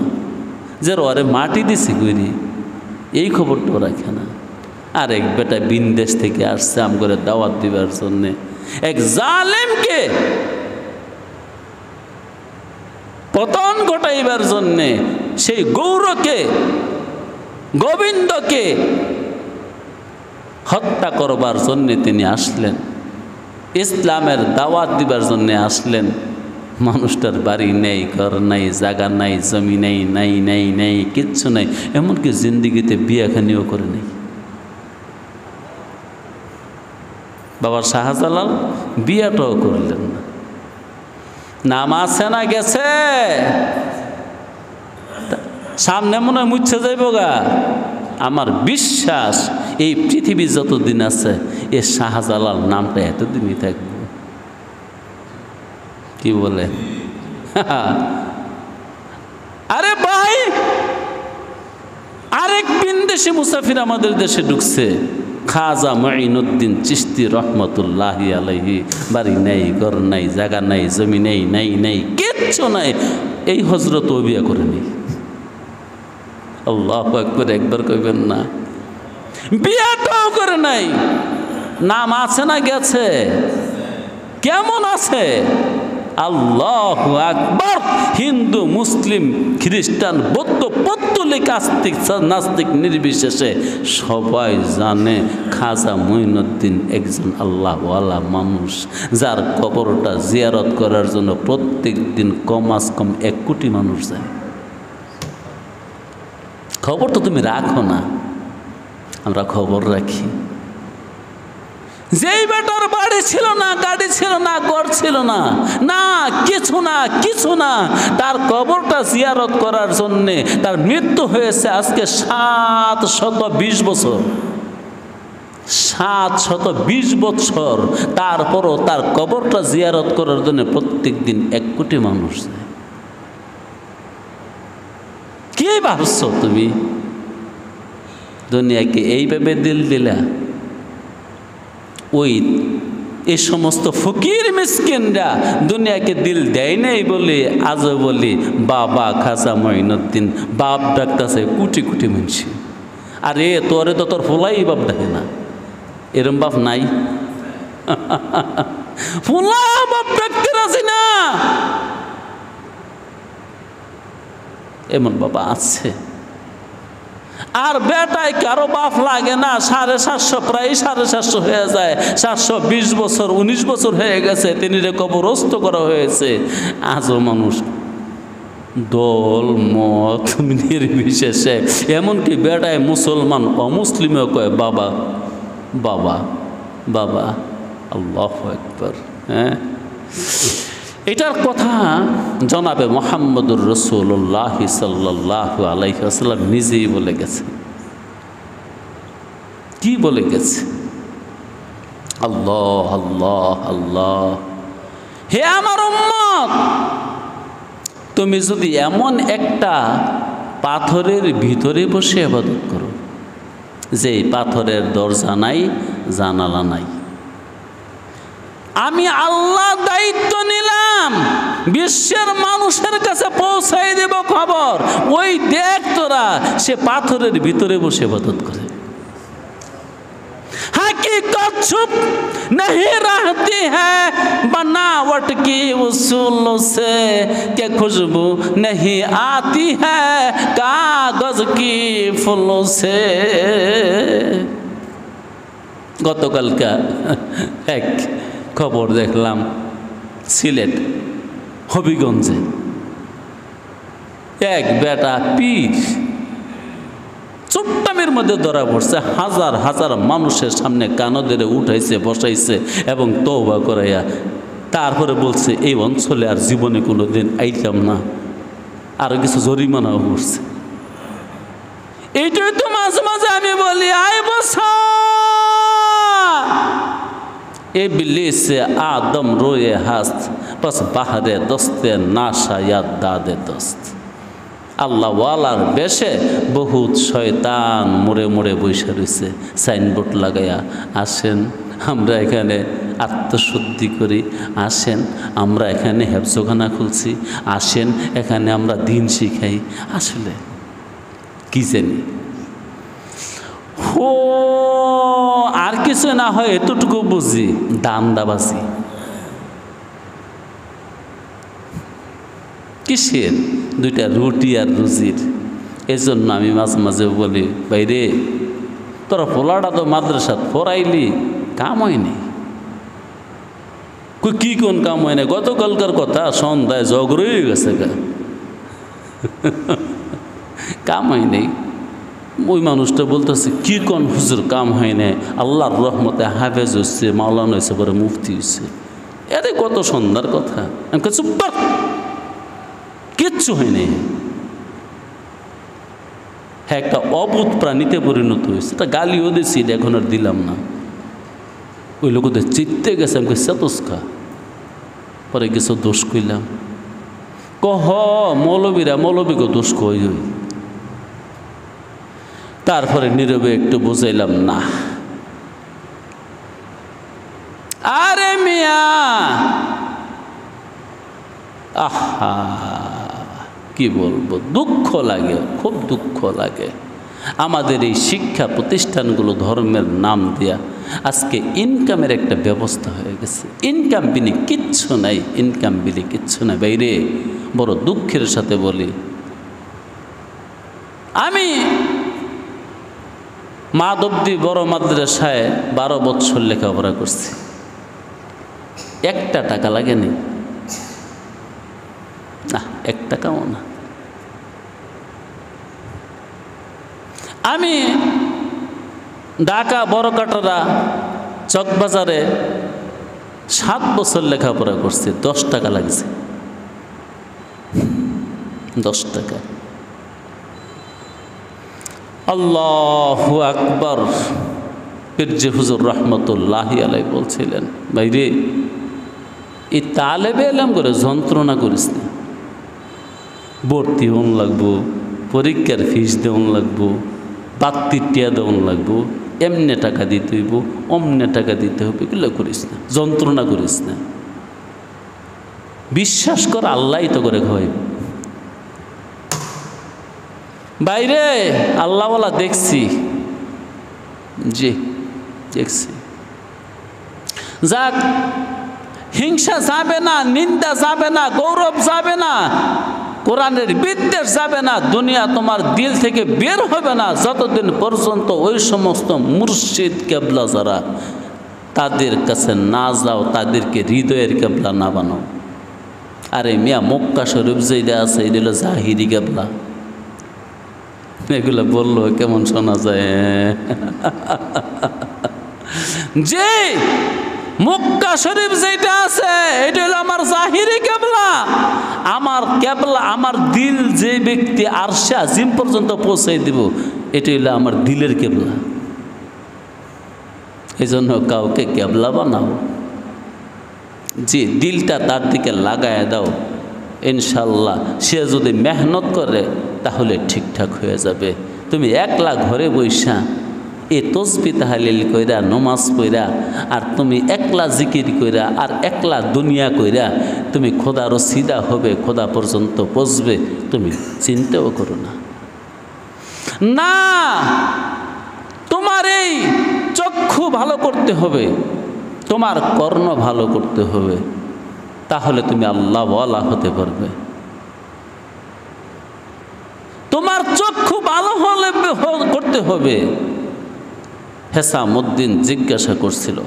যে ওরে মাটি দিছি গরি, এই খবরটাও রাখে না। আর এক বেটা বিনদেশ থেকে আসছে আম করে দাওয়াত দিবার জন্যে, এক জালেমকে পতন ঘটাইবার জন্যে, সেই গৌরকে, গোবিন্দকে হত্যা করবার জন্যে তিনি আসলেন, ইসলামের দাওয়াত দিবার জন্যে আসলেন। মানুষটার বাড়ি নেই, ঘর নাই, জায়গা নাই, জমি নেই, নাই নাই নাই, কিচ্ছু নাই। এমনকি জিন্দিগিতে বিয়াখানিও করে নেই। বাবা শাহজালাল বিয়াটাও করলেন না। নাম আছে না গেছে? সামনে মনে হয় মুচ্ছে যাইব গা। আমার বিশ্বাস এই পৃথিবী যতদিন আছে, এ শাহজালাল নামটা এতদিনই থাকবে। কি বলে? আরে ভাই, আরেক বিনদেশি মুসাফির আমাদের দেশে ঢুকছে, খাজা মুঈনুদ্দিন চিশতি রহমতুল্লাহি আলাইহি। বাড়ি নেই, ঘর নাই, জায়গা নাই, জমি নেই, নাই নাই, কিচ্ছু নাই। এই হজরত ও বিয়া করে নেই। আল্লাহু আকবার, একবার কইবেন না? বিয়াটাও করে নাই। নাম আছে না গেছে? কেমন আছে? আল্লাহু আকবার। হিন্দু, মুসলিম, খ্রিস্টান, বৌদ্ধ, পৌত্তলিক, আস্তিক, নাস্তিক নির্বিশেষে সবাই জানে খাজা মুঈনুদ্দিন একজন আল্লাহওয়ালা মানুষ, যার কবরটা জিয়ারত করার জন্য প্রত্যেক দিন কমাস কম 1 কোটি মানুষ যায়। খবর তো তুমি রাখো না, আমরা খবর রাখি। যেই বেটার বাড়ি ছিল না, গাড়ি ছিল না, ঘর ছিল না, না কিছু না, তার কবরটা জিয়ারত করার জন্যে তার মৃত্যু হয়েছে আজকে 720 বছর। 720 বছর, তারপরও তার কবরটা জিয়ারত করার জন্য প্রত্যেক দিন 1 কোটি মানুষ যায়। কি ভাবছো তুমি? দুনিয়াকে এইভাবে দিল দিলা? এই সমস্ত ফকির মিসকিনরা দুনিয়াকে দিল দেয় নাই বলে আজও বলি বাবা খাজা মঈনুদ্দিন বাপ ডাকতেছে কোটি কোটি মানুষ। আরে তোরে তো তোর ফুলাই বাপ ডাকে না, এরম বাপ নাই? ফুলা বাপ ডাকতে রাজি না, এমন বাবা আছে। আর বেটায় কারো বাপ লাগে না, 750 প্রায় 750 হয়ে যায়, 720 বছর 19 বছর হয়ে গেছে, তিনি কবরস্থ করা হয়েছে। আজও মানুষ দল মত নির্বিশেষে, এমনকি বেটায় মুসলমান অমুসলিমও কয় বাবা বাবা বাবা, আল্লাহু আকবার। হ্যাঁ, এটার কথা জনাবে মুহাম্মদুর রাসূলুল্লাহ সাল্লাল্লাহু আলাইহি ওয়াসাল্লাম নিজেই বলে গেছে। কি বলে গেছে? আল্লাহ আল্লাহ আল্লাহ, হে আমার উম্মত, তুমি যদি এমন একটা পাথরের ভিতরে বসে ইবাদত করো যে পাথরের দরজা নাই, জানালা নাই, আমি আল্লাহ দায়িত্ব নিলাম বিশ্বের মানুষের কাছে পৌঁছাই দেব খবর, ওই দেখ তোরা সে পাথরের ভিতরে বসে ইবাদত করে। हकीकत छुप नहीं रहती है बनावट की उसूल से, के खुशबू नहीं आती है कागज की फूल से। গতকালকা এক খবর দেখলাম সিলেট হবিগঞ্জে এক বেটা পীর চুট্টামের মধ্যে ধরা পড়ছে, হাজার হাজার মানুষের সামনে কানো ধরে উঠাইছে, বসাইছে এবং তওবা করাইয়া তারপরে বলছে এই অঞ্চলে আর জীবনে কোনো দিন আইতাম না, আরো কিছু জরিমানাও করছে। এইটাই তো মাঝে মাঝে আমি বলি, আয় বসা इबलीस से आदम रोए हस्त बस बाहरे दोस्ते नाशा याद दादे दोस्त। আল্লাহ ওয়ালার বেশে বহুত শয়তান মোড়ে মোড়ে বসে রয়েছে, সাইনবোর্ড লাগাইয়া, আসেন আমরা এখানে আত্মশুদ্ধি করি, আসেন আমরা এখানে হেফজখানা খুলছি, আসেন এখানে আমরা দিন শিখাই। আসলে কি জানি ও আর কিছু না হয় এতটুকু বুঝি, দান্দাবাজি। কিসের? দুইটা রুটি আর রুজির। এই জন্য আমি মাঝে মাঝে বলি, বাইরে তোরা পোলাটা তো মাদ্রাসা পড়াইলি, কাম হয়নি। কি কোন কাম হয় না? গতকালকার কথা সন্ধ্যায় ঝগড়া হয়ে গেছে, কাম হয় নাই। ওই মানুষটা বলতেছে কি কোন হুজুর কাম হয় না, আল্লাহর রহমতে হাফেজ হচ্ছে, মাওলানা হয়েছে, পরে মুফতি হচ্ছে। এরে কত সন্ধ্যার কথা। আমি চুপ, কিচ্ছু হয়নি। হ্যাঁ, একটা অবুধ প্রাণীতে পরিণত হয়েছে। তা গালিও দিয়েছি, এখন আর দিলাম না। ওই লোকদের চিত্তে গেছে, আমি চেতস্কা পরে কিছু দোষ কইলাম, কহ মৌলবীরা মৌলবীকে দোষ কই। তারপরে নীরবে একটু বুঝাইলাম, না আরে মিয়া, আহা কি বলবো, দুঃখ লাগে, খুব দুঃখ লাগে। আমাদের এই শিক্ষা প্রতিষ্ঠানগুলো ধর্মের নাম দিয়া আজকে ইনকামের একটা ব্যবস্থা হয়ে গেছে। ইনকাম বিনি কিচ্ছু নাই, ইনকাম বিনি কিচ্ছু নাই। বাইরে বড় দুঃখের সাথে বলি, আমি মাধবদী বড় মাদ্রাসায় 12 বছর লেখাপড়া করছি, একটা টাকা লাগেনি, না 1 টাকাও না। আমি ঢাকা বড়কাটরা চকবাজারে 7 বছর লেখাপড়া করছে, 10 টাকা লাগছে, 10 টাকা। আল্লাহু আকবার। পীরজি হুজুর রহমতুল্লাহি আলাইহি বলছিলেন, ভাইরে এই তালেবে এলাম করে যন্ত্রণা করিস না, ভর্তি হন লাগবো, পরীক্ষার ফিস দেওয়ান লাগবো, বাত্তির টিয়া দেওয়ান লাগবো, এমনে টাকা দিতে হইব, অমনে টাকা দিতে হবে, এগুলো করিস না, যন্ত্রণা করিস না। বিশ্বাস কর আল্লাহই তো করে খাওয়াইব। বাইরে আল্লাহওয়ালা দেখছি, জি দেখছি। যাক, হিংসা যাবে না, নিন্দা যাবে না, গৌরব যাবে না, কোরআনের বিদ্বেষ যাবে না, দুনিয়া তোমার দিল থেকে বের হবে না যতদিন পর্যন্ত ওই সমস্ত মুর্শিদ কেবলা যারা তাদের কাছে না যাও, তাদেরকে হৃদয়ের কেবলা না বানাও। আরে মিয়া মক্কা শরীফ যেটা আছে এটা হলো জাহিরি কেবলা, এগুলো বললো কেমন শোনা যায়। যে মক্কা শরীফ যেটা আছে এটা হলো আমার জাহিরি কেবলা, আমার কেবলা, আমার দিল যে ব্যক্তি আরশে আজিম পর্যন্ত পৌঁছাই দিব, এটা হলো আমার দিলের কেবলা। এই জন্য কাউকে কেবলা বানাও, যে দিলটা তার দিকে লাগায় দাও, ইনশাল্লাহ সে যদি মেহনত করে তাহলে ঠিকঠাক হয়ে যাবে। তুমি একলা ঘরে বৈশা এ তসবি তাহলিল কইরা, নমাজ পইরা, আর তুমি একলা জিকির কইরা আর একলা দুনিয়া কইরা তুমি খোদারও সিদা হবে, খোদা পর্যন্ত পৌঁছবে, তুমি চিন্তাও করো না। না, তোমার এই চক্ষু ভালো করতে হবে, তোমার কর্ণ ভালো করতে হবে, তাহলে তুমি আল্লাহওয়ালা হতে পারবে। তোমার চক্ষু ভালো হলে করতে হবে। হেসামউদ্দিন জিজ্ঞাসা করছিল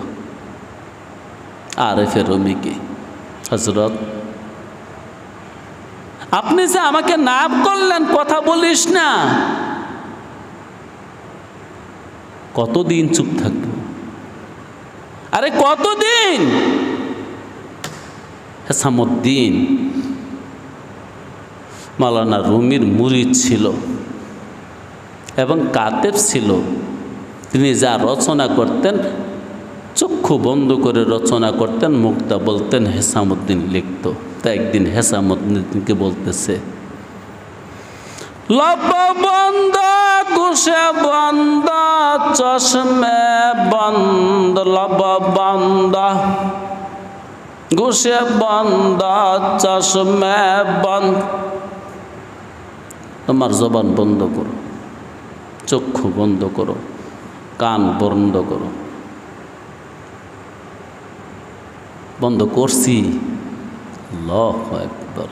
আরেফে রুমিকে, হযরত আপনি যে আমাকে না করলেন, কথা বলিস না, কতদিন চুপ থাকবো? আরে কতদিন? হেসামউদ্দিন মাওলানা রুমির মুরিদ ছিল এবং কাতেব ছিল। তিনি যা রচনা করতেন চক্ষু বন্ধ করে রচনা করতেন, মুক্তা বলতেন, হেসামউদ্দিন লিখত। তা একদিন হেসামউদ্দিনকে বলতেছে, লব বন্ধ গুশে বন্ধ চশমে বন্ধ, লব বন্ধ গুশে বন্ধ চশমে বন্ধ। তোমার জবান বন্ধ করো, চক্ষু বন্ধ করো, কান বন্ধ করো। বন্ধ করছি, আল্লাহু আকবার।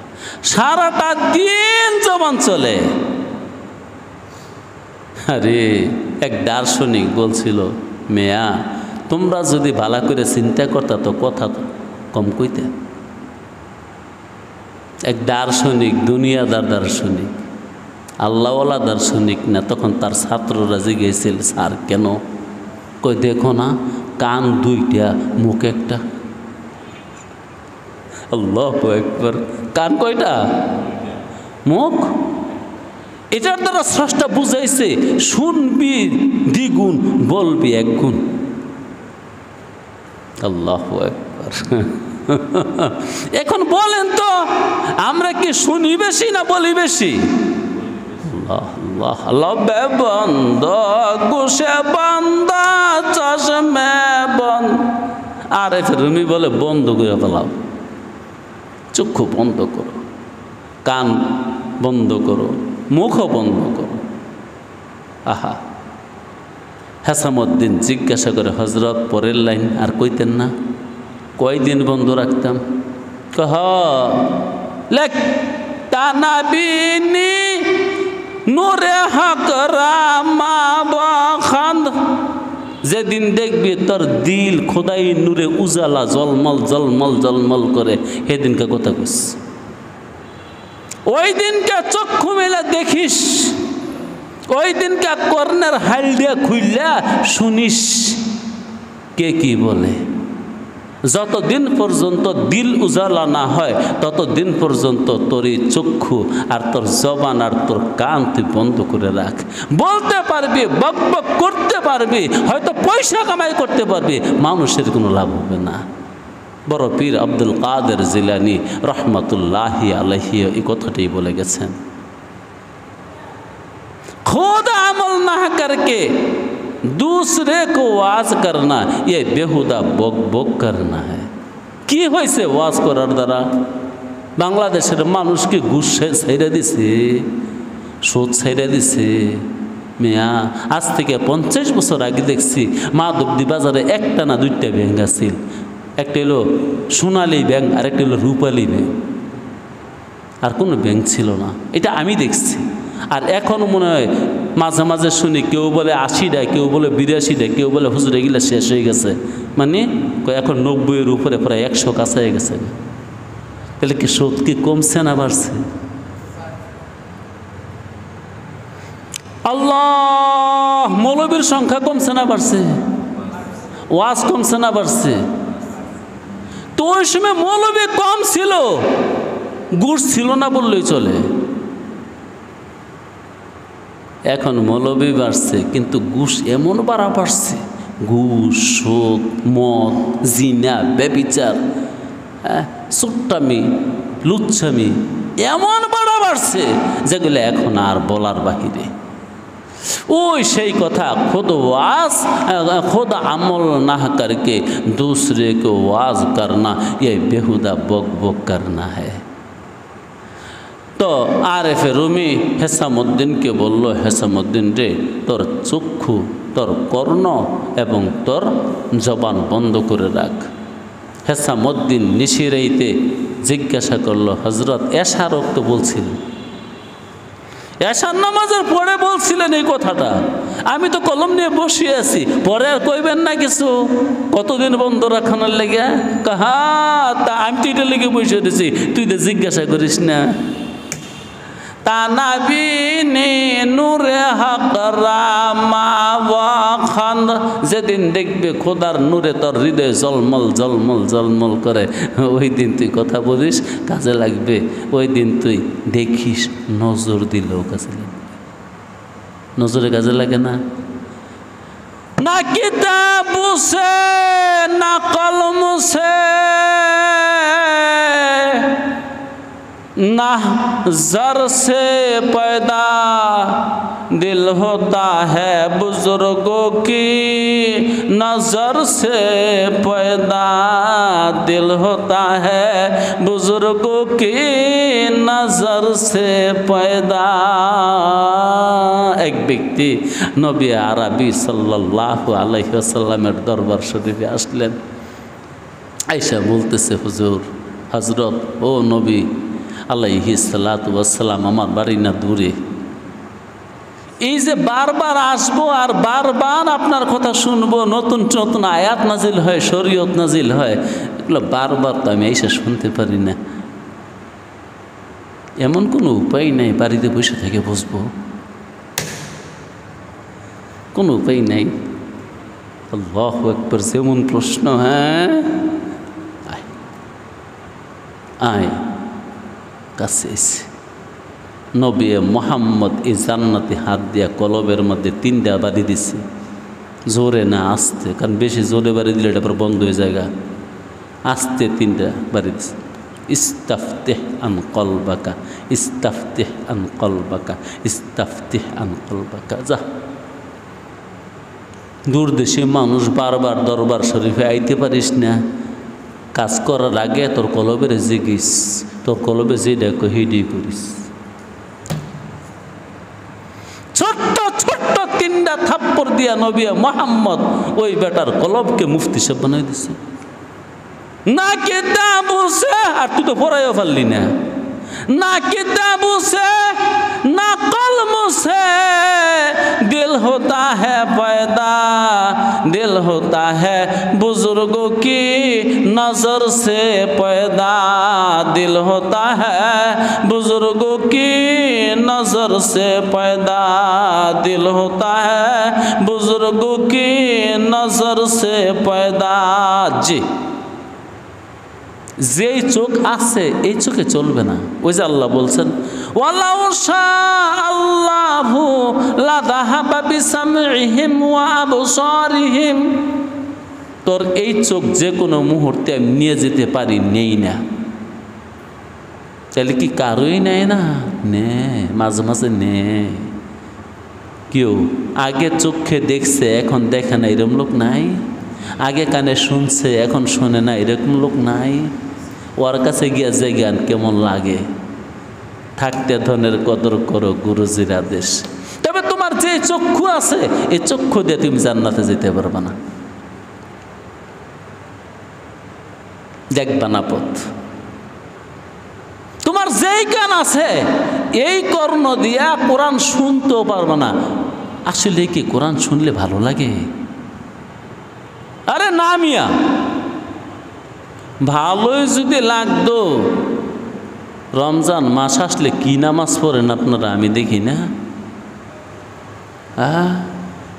সারাটা দিন জবান চলে। আরে এক দার্শনিক বলছিল, মেয়া তোমরা যদি ভালো করে চিন্তা করতা তো কথা কম কইতে। এক দার্শনিক, দুনিয়াদার দার্শনিক, আল্লাহওয়ালা দার্শনিক না। তখন তার ছাত্ররা জিজ্ঞেসছিল, স্যার কেন? কই দেখো না, কান দুইটা, মুখ একটা। আল্লাহু আকবার। কান কয়টা? মুখ। এটার দ্বারা স্রষ্টা বুঝাইছে, শুনবি দ্বিগুণ, বলবি একগুণ। আল্লাহু আকবার। এখন বলেন তো, আমরা কি শুনি বেশি না বলি বেশি? আল্লাহ লবে বন্ধ গুশে বন্ধ চশমে বন্ধ। আরেফে রুমি বলে বন্ধ করে ফেলাও, চক্ষু বন্ধ করো, কান বন্ধ করো, মুখও বন্ধ করো। আহা, হেসামউদ্দিন জিজ্ঞাসা করে, হযরত পরের লাইন আর কইতেন না? কয়দিন বন্ধ রাখতাম? কহ লেখ তানাবিনী নূরে হক রামা বখান্দ। যেদিন দেখবি তোর দিল খোদাই নূরে উজালা জলমল জলমল জলমল করে, সেদিনকে কথা কইস। ওই দিনকে চক্ষু মেলে দেখিস, ওই দিনকে কর্ণের হাল দিয়া খুললা শুনিস কে কি বলে। যতদিন পর্যন্ত দিল উজালা না হয় ততদিন পর্যন্ত তোর এই চক্ষু আর তোর জবান আর তোর কান তুই বন্ধ করে রাখ। বলতে পারবি, বক বক করতে পারবি, হয়তো পয়সা কামাই করতে পারবি, মানুষের কোনো লাভ হবে না। বড় পীর আব্দুল কাদের জিলানী রহমতুল্লাহি আলাইহি এই কথাটাই বলে গেছেন, खुद अमल ना करके दूसरे को वाज करना ये बेहुदा बक बक करना है। কি হয়েছে ওয়াজ করার দ্বারা? বাংলাদেশের মানুষকে ঘুষ ছেড়ে দিছে, সুদ ছেড়ে দিছে। মিয়া আজ থেকে 50 বছর আগে দেখছি মাধবদী বাজারে একটা না দুইটা ব্যাংক আছিল। একটা হলো সোনালী ব্যাংক আর একটা হলো রূপালী ব্যাংক, আর কোনো ব্যাংক ছিল না। এটা আমি দেখছি। আর এখনও মনে হয় মাঝে মাঝে শুনি কেউ বলে 80টা, কেউ বলে 82টা, কেউ বলে হুজুর এগুলা শেষ হয়ে গেছে। মানে এখন 90-এর উপরে প্রায় 100 কাছে হয়ে গেছে। তাহলে কি সুদ কি কমছে না বাড়ছে? আল্লাহ, মৌলবীর সংখ্যা কমছে না বাড়ছে? ওয়াজ কমছে না বাড়ছে? তো ওই সময় মৌলবী কম ছিল, ঘুষ ছিল না বললেই চলে। এখন মৌলবী বাড়ছে কিন্তু ঘুষ এমন বাড়া বাড়ছে, ঘুষ, সুদ, মদ, জিনা, ব্যভিচার, সুট্টামি, লুচ্ছামি এমন বাড়া বাড়ছে যেগুলো এখন আর বলার বাহিরে। ওই সেই কথা, खुद वाज खुद अमल ना करके दूसरे को वाज करना ये बेहुदा बक बक करना है। তো আরেফে রুমি হেসামুদ্দিনকে বলল, হেসামুদ্দিন রে, তোর চক্ষু, তোর কর্ণ এবং তোর জবান বন্ধ করে রাখ। হেসামুদ্দিন নিশিরাইতে জিজ্ঞাসা করলো, হজরত এশার তো বলছিলেন, এশার নামাজের পরে বলছিলেন এই কথাটা, আমি তো কলম নিয়ে বসে আছি, পরে আর কইবেন না কিছু? কতদিন বন্ধ রাখানোর লেগে? কাহা তা আমি তো এটা লেগে বসে দিছি, তুই তো জিজ্ঞাসা করিস না। তানাবিনে নূরে হক রামা ওয়াখান্দ, যেদিন দেখবে খোদার নূরে তোর হৃদয় জলমল জলমল জলমল করে, ওই দিন তুই কথা বলিস, কাজে লাগবে। ওই দিন তুই দেখিস, নজর দিলেও কাজে লাগবে। নজরে কাজে লাগে না? না কিতাব সে না কলম সে ना ज़र से पैदा दिल होता है बुजुर्गों की, नज़र से पैदा दिल होता है बुजुर्गों की, नज़र से पैदा। एक व्यक्ति नबी आरबी सल्लल्लाहु अलैहि वसल्लमेर दरबार शरीफे আসলেন। আয়েশা বলতেছে, হুজুর, হযরত, ও নবী আলাইহিস সালাতু ওয়াস সালাম, আমার বাড়ি না দূরে, এই যে বারবার আসবো আর বারবার আপনার কথা শুনবো, নতুন নতুন আয়াত নাজিল হয়, শরীয়ত নাজিল হয়, এগুলো বারবার তো আমি এসে শুনতে পারি না। এমন কোনো উপায় নাই বাড়িতে বসে থেকে বসবো? কোনো উপায় নাই? আল্লাহু আকবার, যেমন প্রশ্ন। হ্যাঁ, আয় কাছে এসে নবী মোহাম্মদ এই জান্নাতে হাত দিয়া কলবের মধ্যে 3টা বাড়ি দিছে, জোরে না আস্তে, কারণ বেশি জোরে বাড়ি দিলে এটা পর বন্ধ হয়ে যায়। আস্তে 3টা বাড়ি দিছে। ইস্তাফতিহ আন কলবাকা, ইস্তাফতিহ আন কলবাকা, ইস্তাফতিহ আন কলবাকা। যা, দূর দেশে মানুষ বারবার দরবার শরীফে আইতে পারিস না, কাজ করার আগে তোর কলবের জিগিস, তোর কলবে যে দেখো হেডি করিস। ছোট্ট ছোট্ট 3টা থাপ্পড় দিয়া নবী মোহাম্মদ ওই বেটার কলবকে মুফতি সাহেব বানাই দিছে। না কিতাবু সে, আর তুই তো পড়াইও পারলি না, না কিতাবু সে না কলম সে দিল होता है पैदा, दिल होता है बुजुर्गों की नजर से पैदा, दिल होता है बुजुर्गों की नजर से पैदा, दिल होता है बुजुर्गों की नजर से पैदा। जी, যেই চোখ আছে এই চোখে চলবে না। ওই যে আল্লাহ বলছেন ওয়ালাউ শাআল্লাহু লাযাহাবা বিসামইহিম ওয়া আবসারিহিম, তোর এই চোখ যে কোনো মুহূর্তে আমি নিয়ে যেতে পারি, নেই না। তাহলে কি কারোই নেয় না? নেয়, মাঝে মাঝে নেয়। কেউ আগে চোখে দেখছে এখন দেখে না, এরকম লোক নাই? আগে কানে শুনছে এখন শোনে না, এরকম লোক নাই? ওর কাছে গিয়া যে জ্ঞান কেমন লাগে। থাকতে ধনের কদর করো গুরুজির আদেশ। তবে তোমার যে চক্ষু আছে এই চক্ষু দিয়ে তুমি জান্নাতে যেতে পারবে না, দেখবা না পথ। তোমার যেই কান আছে এই কর্ণ দিয়া কোরআন শুনতেও পারবে না। আসলে কি কোরআন শুনলে ভালো লাগে? আরে না মিয়া, ভালোই যদি লাগতো রমজান মাস আসলে কি নামাজ পড়েন আপনারা? আমি দেখি না।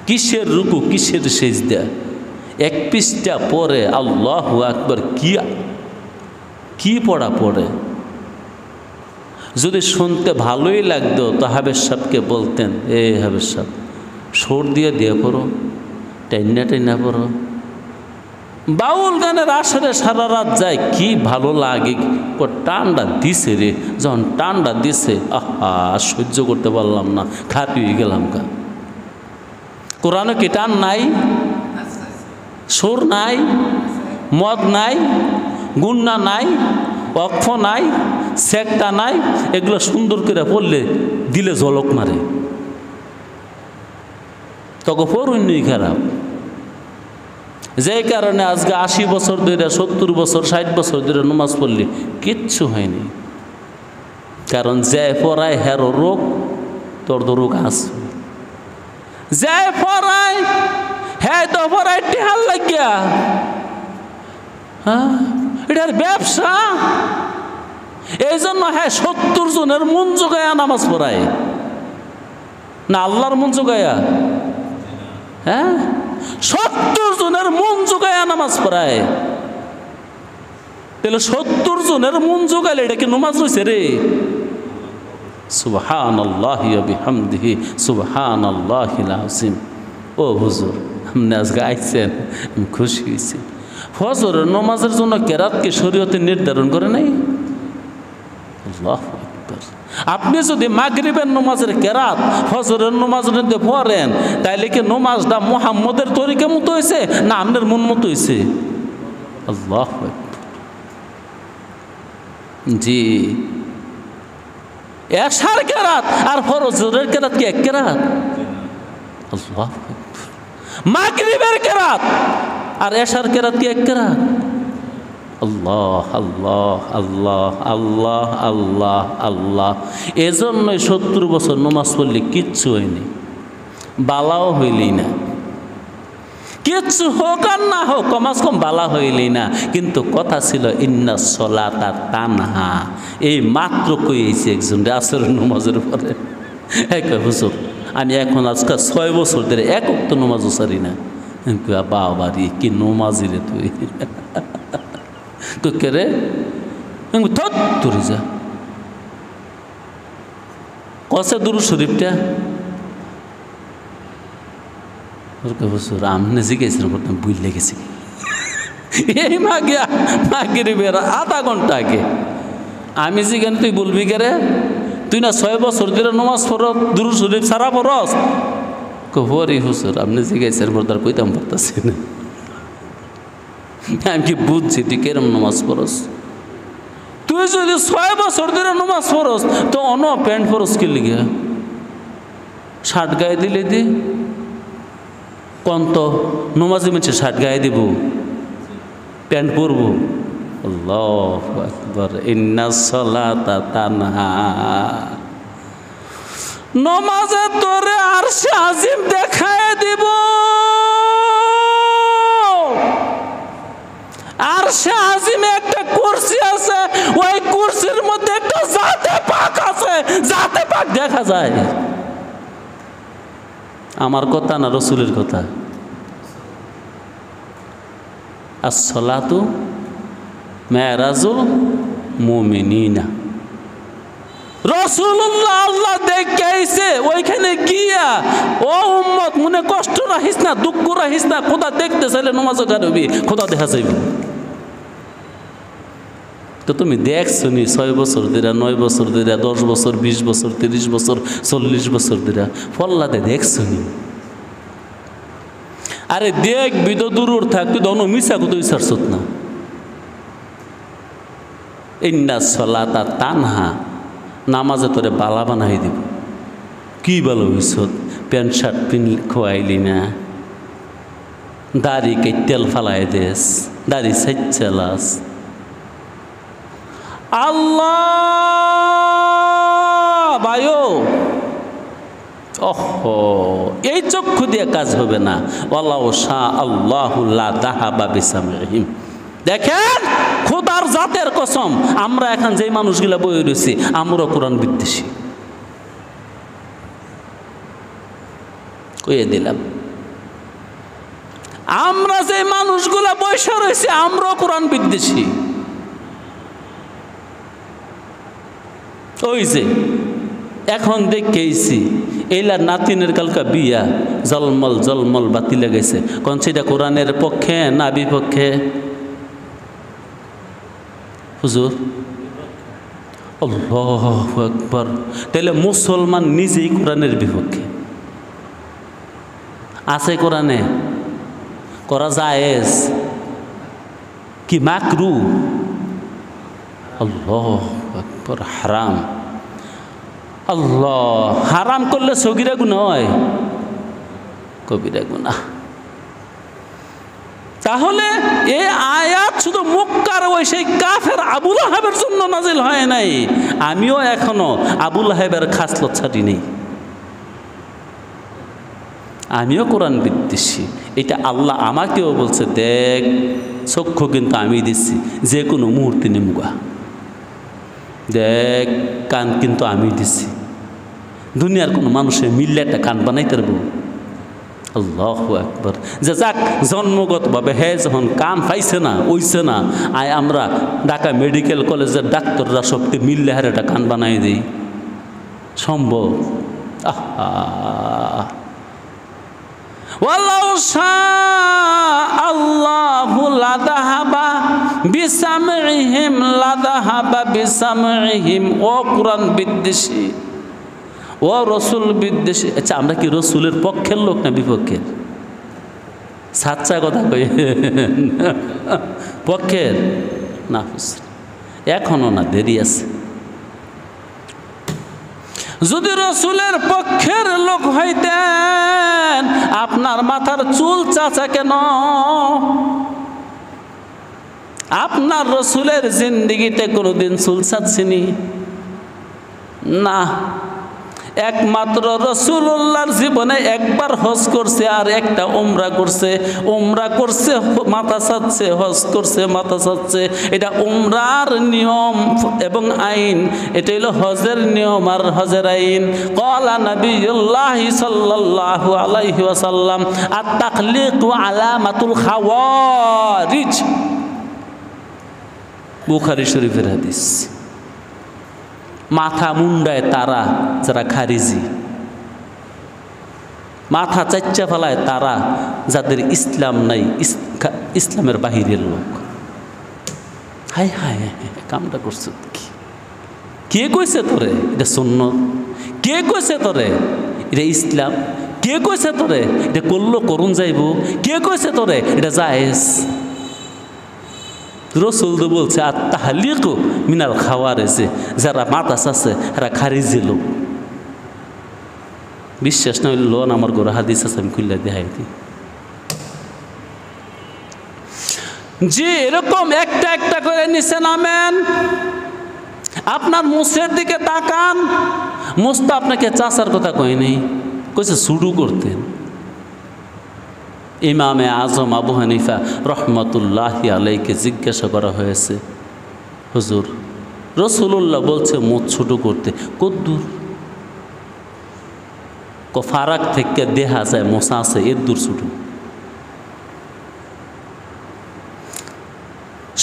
কিসের রুকু, কিসের সেজদা, এক পৃষ্ঠা পরে আল্লাহু আকবার কি পড়া পড়ে। যদি শুনতে ভালোই লাগতো তো হাবের সাহেবকে বলতেন, এ হাবের সাহেব সুর দিয়ে পড়ো, টাইনা পড়ো। বাউল গানের আসরে সারা রাত যায়, কি ভালো লাগে। টান্ডা দিছে রে, যখন টান্ডা দিছে আহা সহ্য করতে পারলাম না, খাপিয়ে গেলাম। কোরআনে কি টান নাই? সুর নাই, মদ নাই, গুন্না নাই, অক্ষ নাই, সেকটা নাই। এগুলো সুন্দর করে পড়লে দিলে ঝলক মারে। তখন পড়ুনই খারাপ। যে কারণে আজকে 80 বছর ধরে, 70 বছর, 60 বছর ধরে নামাজ পড়লে কিচ্ছু হয়নি। কারণ যে পড়ায় হেরো রোগ, তোর তো রোগ আছে। যে পড়ায় হ্যাঁ তো পড়ায় টেহাল লাগিয়া, হ্যাঁ এটার ব্যবসা। এই জন্য হ্যাঁ 70 জনের মন জোগায়া নামাজ পড়ায় না, আল্লাহর মন জোগায়া। হ্যাঁ 70 জনের মন জোগায়া নামাজ পড়ায়। তাহলে 70 জনের মন জোগাইলে এটা কি নামাজ হইছে রে? সুবহানাল্লাহি ওয়া বিহামদিহি সুবহানাল্লাহিল আযীম। ও হুজুর, আপনি আজকে আইছেন, আমি খুশি হয়েছি। ফজরের নামাজের জন্য কেরাতকে শরীয়তে নির্ধারণ করে নাই? আল্লাহু আকবার। আপনি যদি মাগরিবের নামাজের কেরাত ফজরের নামাজের মধ্যে পড়েন, তাইলে কি নামাজটা মুহাম্মদের তরিকা মতো হয়েছে না আপনার মন মতো হয়েছে? আল্লাহু আকবার। জি, এশার কেরাত আর ফজরের কেরাত কি এক কেরাত? আল্লাহু আকবার। মাগরিবের কেরাত আর এশার কেরাত কি এক কেরাত? আল্লাহ আল্লাহ আল্লাহ আল্লাহ আল্লাহ আল্লাহ। এজন্যই 70 বছর নামাজ পড়লে কিচ্ছু হয়নি, বালাও হইলেই না। কিচ্ছু হোক আর না হোক, কমাস কম বালা হইলেই না। কিন্তু কথা ছিল ইন্নাস সলাতা তানহা। এই মাত্র কইছে একজন আসরের নামাজের পরে, হুজুর আমি এখন আজকাল 6 বছর ধরে এক ওয়াক্ত নামাজও সারি না। বাবারি কি নামাজি রে তুই, কে রে তুই যা কসে দুরূদ শরীফটা হুজুর আমনে জিজ্ঞাসা করতাম, বুঝলে গেছি। এই মাগরিবের আধা ঘন্টা আগে আমি জিজ্ঞাসা, তুই বলবি কে রে? তুই না 6 বছর ধরে নামাজ পড়ো, দুরূদ শরীফ সারা পড়স? করি হুজুর আপনি জিজ্ঞাসা করতাম, কইতাম পারতাছি না। আমি কি বুঝছি তুই কেরম নামাজ পড়স? তুই যদি 6 বছর ধরে নামাজ পড়স তো অন প্যান্ট পরস কি লিগে? শার্ট গায়ে দিলে দি কন্ত নামাজি মেছে শার্ট গায়ে দিব, প্যান্ট পরবো? আল্লাহু আকবার। ইন্নাস সালাতা তানহা নমাজে তোরে আরশে আজিম দেখায় দিব। আরশে আজিমে একটা কুরসি আছে, ওই কুরসির মধ্যে একটা জাতে পাক আছে, জাতে পাক দেখা যায়। আমার কথা না রাসূলের কথা? আসসালাতু মেরাজুল মুমিনিনা। রাসূলুল্লাহ আল্লাহ দেখে আইছে, ওইখানে গিয়া ও উম্মত মনে কষ্ট রাখিস না, দুঃখ রাখিস না, খোদা দেখতে চাইলে নামাজ কারবি, খোদা দেখা যাইব। তো তুমি দেখছো নি 6 বছর ধরে, 9 বছর ধরে, 10 বছর, 20 বছর, 30 বছর, 40 বছর ধরে ফল্লাতে দেখছো নি? আরে দেখবি তো দূর থাক, তুই দন মিশা কোথাও ছাড়ছত না। ইন্না সলাতা তানহা, নামাজে তোরে বালা বানাই দিব। কি ভালো হইস, প্যান্ট শার্ট পিন খোয়াইলি না, দাড়ি কে তেল ফালাই দেস, দাড়ি সাইচালাস। আল্লাহ ভাইও, ওহো, এই চক্ষু দিয়ে কাজ হবে না। ওয়ালাউ শা আল্লাহু লা যাহাবা বিসামইহিম। দেখেন, খোদার জাতের কসম, আমরা এখন যে মানুষগুলা বই রয়েছি, আমরা কোরআন বিদ্বেষী কইয়ে দিলাম। আমরা যে মানুষগুলা বৈশা রয়েছি, আমরা কোরআন বিদ্বেষী। ওই যে এখন দেখেছি এইলা নাতিনের কালকা বিয়া, জলমল জলমল বাতি লাগাইছে, কোন সেটা কোরআনের পক্ষে না বিপক্ষে? হুজুর, আল্লাহু আকবার। তাহলে মুসলমান নিজেই কোরআনের বিপক্ষে আছে। কোরআনে করা জায়েজ কি মাকরু? আল্লাহু আকবার। হারাম। আল্লাহ, হারাম করলে সগীরা গুনাহ হয়, কবিরা গুনাহ। তাহলে এই আয়াত শুধু মক্কার ওই সেই কাফের আবু লাহাবের জন্য নাজিল হয় নাই। আমিও এখনো আবু লাহাবের খাসলত ছাড়ি নেই, আমিও কোরআন বিদ্বেষী। এটা আল্লাহ আমাকেও বলছে, দেখ চক্ষু কিন্তু আমি দিচ্ছি, যে কোনো মুহূর্তে নিমুগা। দেখ কান কিন্তু আমি দিচ্ছি, দুনিয়ার কোনো মানুষের মিললে একটা কান বানাইতে পারবো? আল্লাহু আকবার। যে যাক, জন্মগতভাবে হে যখন কান পাইছে না, ওইছে না, আয় আমরা ঢাকা মেডিকেল কলেজের ডাক্তাররা সবটি মিললে হারে একটা কান বানাই দিই, সম্ভব? আহা, ওয়ালাউ শাআল্লাহু লাযাহাবা বিসামইহিম লাযাহাবা বিসামইহিম। ও কোরআন বিদ্বেষী, ও রসুল বিদ্বেষী। আচ্ছা, আমরা কি রসুলের পক্ষের লোক না বিপক্ষের? সাচ্চা কথা কই, পক্ষের না? এখনো না, দেরি আছে। যদি রসুলের পক্ষের লোক হইতেন, আপনার মাথার চুল চাচা কেন? আপনার রসুলের জিন্দিগিতে কোনোদিন চুল চাচ্ছিনি না। একমাত্র রসুল্লাহর জীবনে একবার হজ করছে, আর একটা উমরা করছে। উমরা করছে মাথা চাচ্ছে, হজ করছে মাথা চাচ্ছে। এটা উমরার নিয়ম এবং আইন, এটা হলো হজের নিয়ম আর হজের আইন। ক্বালা নবিয়ুল্লাহি সাল্লাল্লাহু আলাইহি ওয়াসাল্লাম, আত-তাকলিকু আলামাতুল খাওয়ারিজ। বুখারী শরীফের হাদিস। মাথা মুন্ডায় তারা যারা খারিজি, মাথা চাচ্চা ফেলায় তারা যাদের ইসলাম নাই, ইসলামের বাহিরের লোক। হায় হায়, কামটা করছে কি? কে কইছে তোরে এটা সুন্নাত? কে কইছে তোরে এটা ইসলাম? কে কইছে তোরে এটা করলো করুন যাইব? কে কইছে তোরে এটা জায়েজ? রসুল তো বলছে, আর তাহলিকু মিনাল খাওয়ারিজ, যারা মাথা চাচ্ছে এরা খারিজি লোক। বিশ্বাস না হইলে লোন আমার ঘরে হাদিস আছে, আমি খুললে দেখাই দিই। জি, এরকম একটা একটা করে নিচে নামেন, আপনার মুখের দিকে তাকান, মোস্তা আপনাকে চাচার কথা কয় নেই, কইছে শুরু করতেন। ইমামে আজম আবু হানিফা রহমতুল্লাহি আলাইকে জিজ্ঞাসা করা হয়েছে, হুজুর রসুল্লাহ বলছে মুখ ছোট করতে, কদ্দূর? ফারাক থেকে দেখা যায় মশা আছে এর দূর ছোট।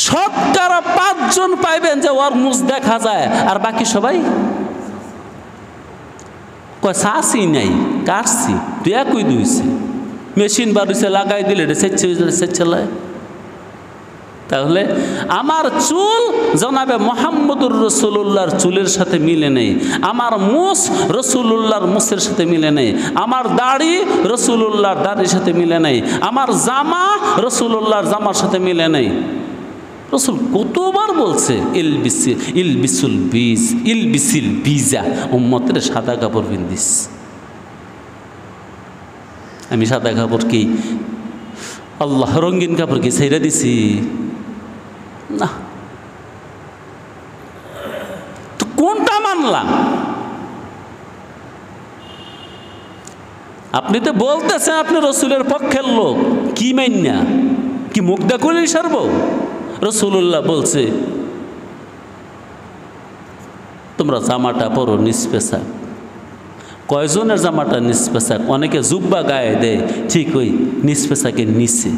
শতকরা 5 জন পাইবেন যে ওর মুখ দেখা যায়, আর বাকি সবাই কয় চাষি নাই, কাটছি, তুই একই দুইছে, মেশিন বাড়িছে লাগাই দিলে এটা সেচ্ছেলায়। তাহলে আমার চুল জনাবে মোহাম্মদুর রসুল্লাহর চুলের সাথে মিলে নেই, আমার মুছ রসুল্লাহর মুছের সাথে মিলে নেই, আমার দাড়ি রসুল্লাহর দাড়ির সাথে মিলে নেই, আমার জামা রসুল্লাহর জামার সাথে মিলে নেই। রসুল কতবার বলছে ইলবিসুল বিজা, উম্মতের সাদা কাপড় পিন্দিস। আমি সাদা কাপড় কি আল্লাহ রঙিন কাপড় কি ছেড়ে দিছি? না। তো কোনটা মানলাম? আপনি তো বলতেছেন আপনি রসুলের পক্ষের লোক, কি মাইন্যা কি মুগ্ধা করে সারব? রসুল্লাহ বলছে তোমরা জামাটা পরো নিষ্পেশাক। কয়জনের জামাটা নিষ্পেশাক? অনেকে জুব্বা গায়ে দেয়, ঠিক ওই নিষ্পেশাকের নিচে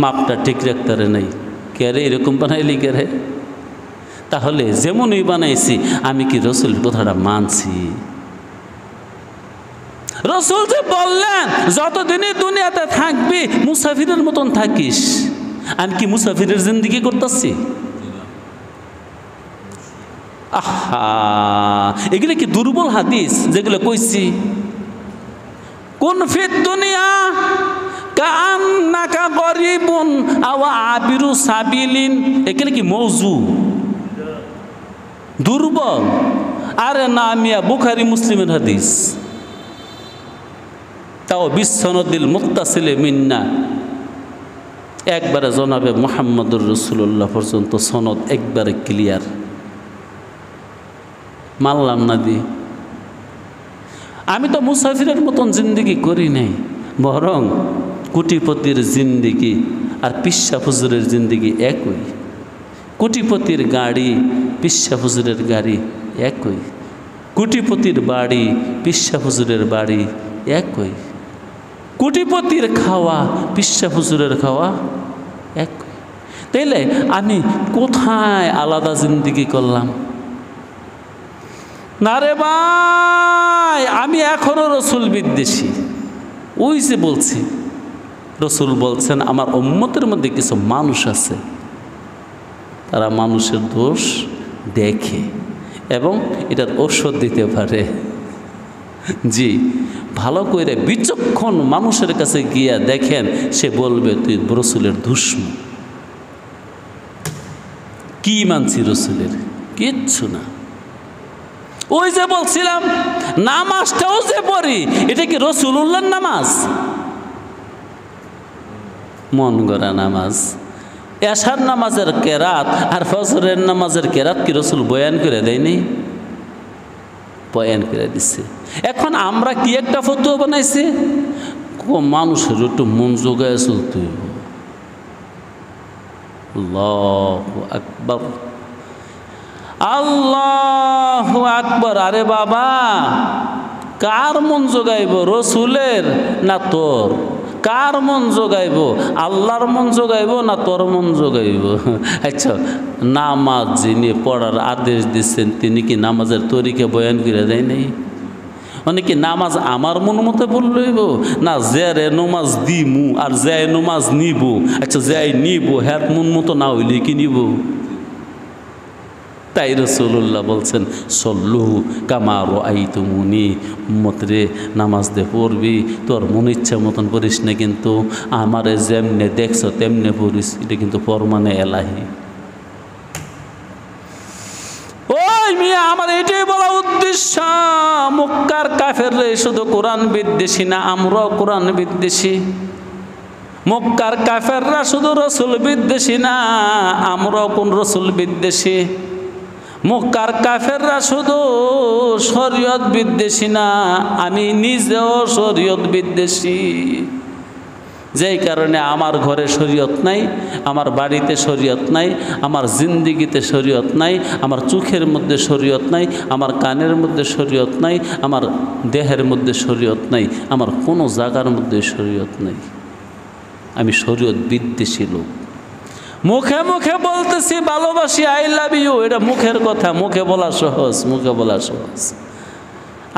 মাপটা ঠিক রাখতে নাই। কে রে এরকম বানাইলি কে রে? তাহলে যেমনই বানাইছি আমি কি রসুল কথাটা মানছি? রসুল যে বললেন যতদিনই দুনিয়াতে থাকবি মুসাফিরের মতন থাকিস, আমি কি মুসাফিরের জিন্দিগি করতেছি? আহা, এগুলো কি দুর্বল হাদিস যেগুলো কইছি? কোন ফিদ দুনিয়া কান্নাকা গরিবুন আও আবিরু সাবিলিন, এগুলো কি মৌজু দুর্বল? আরে না মিয়া, বুখারী মুসলিমের হাদিস, তাও বিশ্বনদিল মুত্তাসিলে মিন্না, একবারে জনাবে মুহাম্মদুর রাসূলুল্লাহ পর্যন্ত সনদ একবারে ক্লিয়ার। মানলাম না দি। আমি তো মুসাফিরের মতন জিন্দিগি করি নাই, বরং কোটিপতির জিন্দিগি আর পিসা হুজুরের জিন্দিগি একই। কোটিপতির গাড়ি পিসা হুজুরের গাড়ি একই, কোটিপতির বাড়ি পিসা হুজুরের বাড়ি একই, কোটিপতির খাওয়া পিসা হুজুরের খাওয়া একই। তাইলে আমি কোথায় আলাদা জিন্দিগি করলাম? না রে ভাই, আমি এখনো রসুল বিদ্বেষী। ওই যে বলছি, রসুল বলছেন আমার উম্মতের মধ্যে কিছু মানুষ আছে, তারা মানুষের দোষ দেখে এবং এটার ঔষধ দিতে পারে। জি, ভালো করে বিচক্ষণ মানুষের কাছে গিয়া দেখেন, সে বলবে তুই রসুলের দুশমন। কি মানছি রসুলের? কিচ্ছু না। ওই যে বলছিলাম নামাজটাও যে পড়ি, এটা কি রসুলুল্লাহর নামাজ? মন গড়া নামাজ। এশার নামাজের কেরাত আর ফজরের নামাজের কেরাত কি রসুল বয়ান করে দেয়নি? বয়ান করে দিচ্ছে। এখন আমরা কি একটা ফতোয়া বানাইছি, মানুষের একটু মন জোগায় চলতে হইব। আল্লাহু আকবার, আল্লাহু আকবার। আরে বাবা, কার মন জোগাইব, রসুলের না তোর? কার মন জোগাইব, আল্লাহর মন জোগাইব না তোর মন জোগাইব? আচ্ছা, নামাজ যিনি পড়ার আদেশ দিচ্ছেন তিনি কি নামাজের তরিকা বয়ান করে দেয় নাই? অনেকে নামাজ আমার মন মতো পড়লইব না যে রে নমাজ দিমু আর যে নমাজ নিব? আচ্ছা, যাই নিব হ্যাঁ মন মতো না হইলে কি নিব? তাই রাসূলুল্লাহ বলছেন সল্লু কামা রাআইতুমুনি, উম্মতরে নামাজ দে পড়বি, তোর মন ইচ্ছা মতন পড়িস না, কিন্তু আমারে যেমনে দেখছ তেমনে পড়িস। এটা কিন্তু ফরমানে এলাহি। ওই মিয়া, আমার এটাই বলা উদ্দেশ্য, মক্কার কাফেররা শুধু কোরআন বিদ্বেষী না, আমরাও কোরআন বিদ্বেষী। মক্কার কাফেররা শুধু রসুল বিদ্বেষী না, আমরাও কোন রসুল বিদ্বেষী। মক্কার কাফেররা শুধু শরীয়ত বিদ্বেষী না, আমি নিজেও শরীয়ত বিদ্বেষী। যেই কারণে আমার ঘরে শরীয়ত নাই, আমার বাড়িতে শরীয়ত নাই, আমার জিন্দিগিতে শরীয়ত নাই, আমার চোখের মধ্যে শরীয়ত নাই, আমার কানের মধ্যে শরীয়ত নাই, আমার দেহের মধ্যে শরীয়ত নাই, আমার কোনো জায়গার মধ্যে শরীয়ত নাই। আমি শরীয়ত বিদ্বেষী লোক। মুখে মুখে বলতেছি ভালোবাসি, আই লাভ ইউ, এটা মুখের কথা, মুখে বলা সহজ, মুখে বলা সহজ।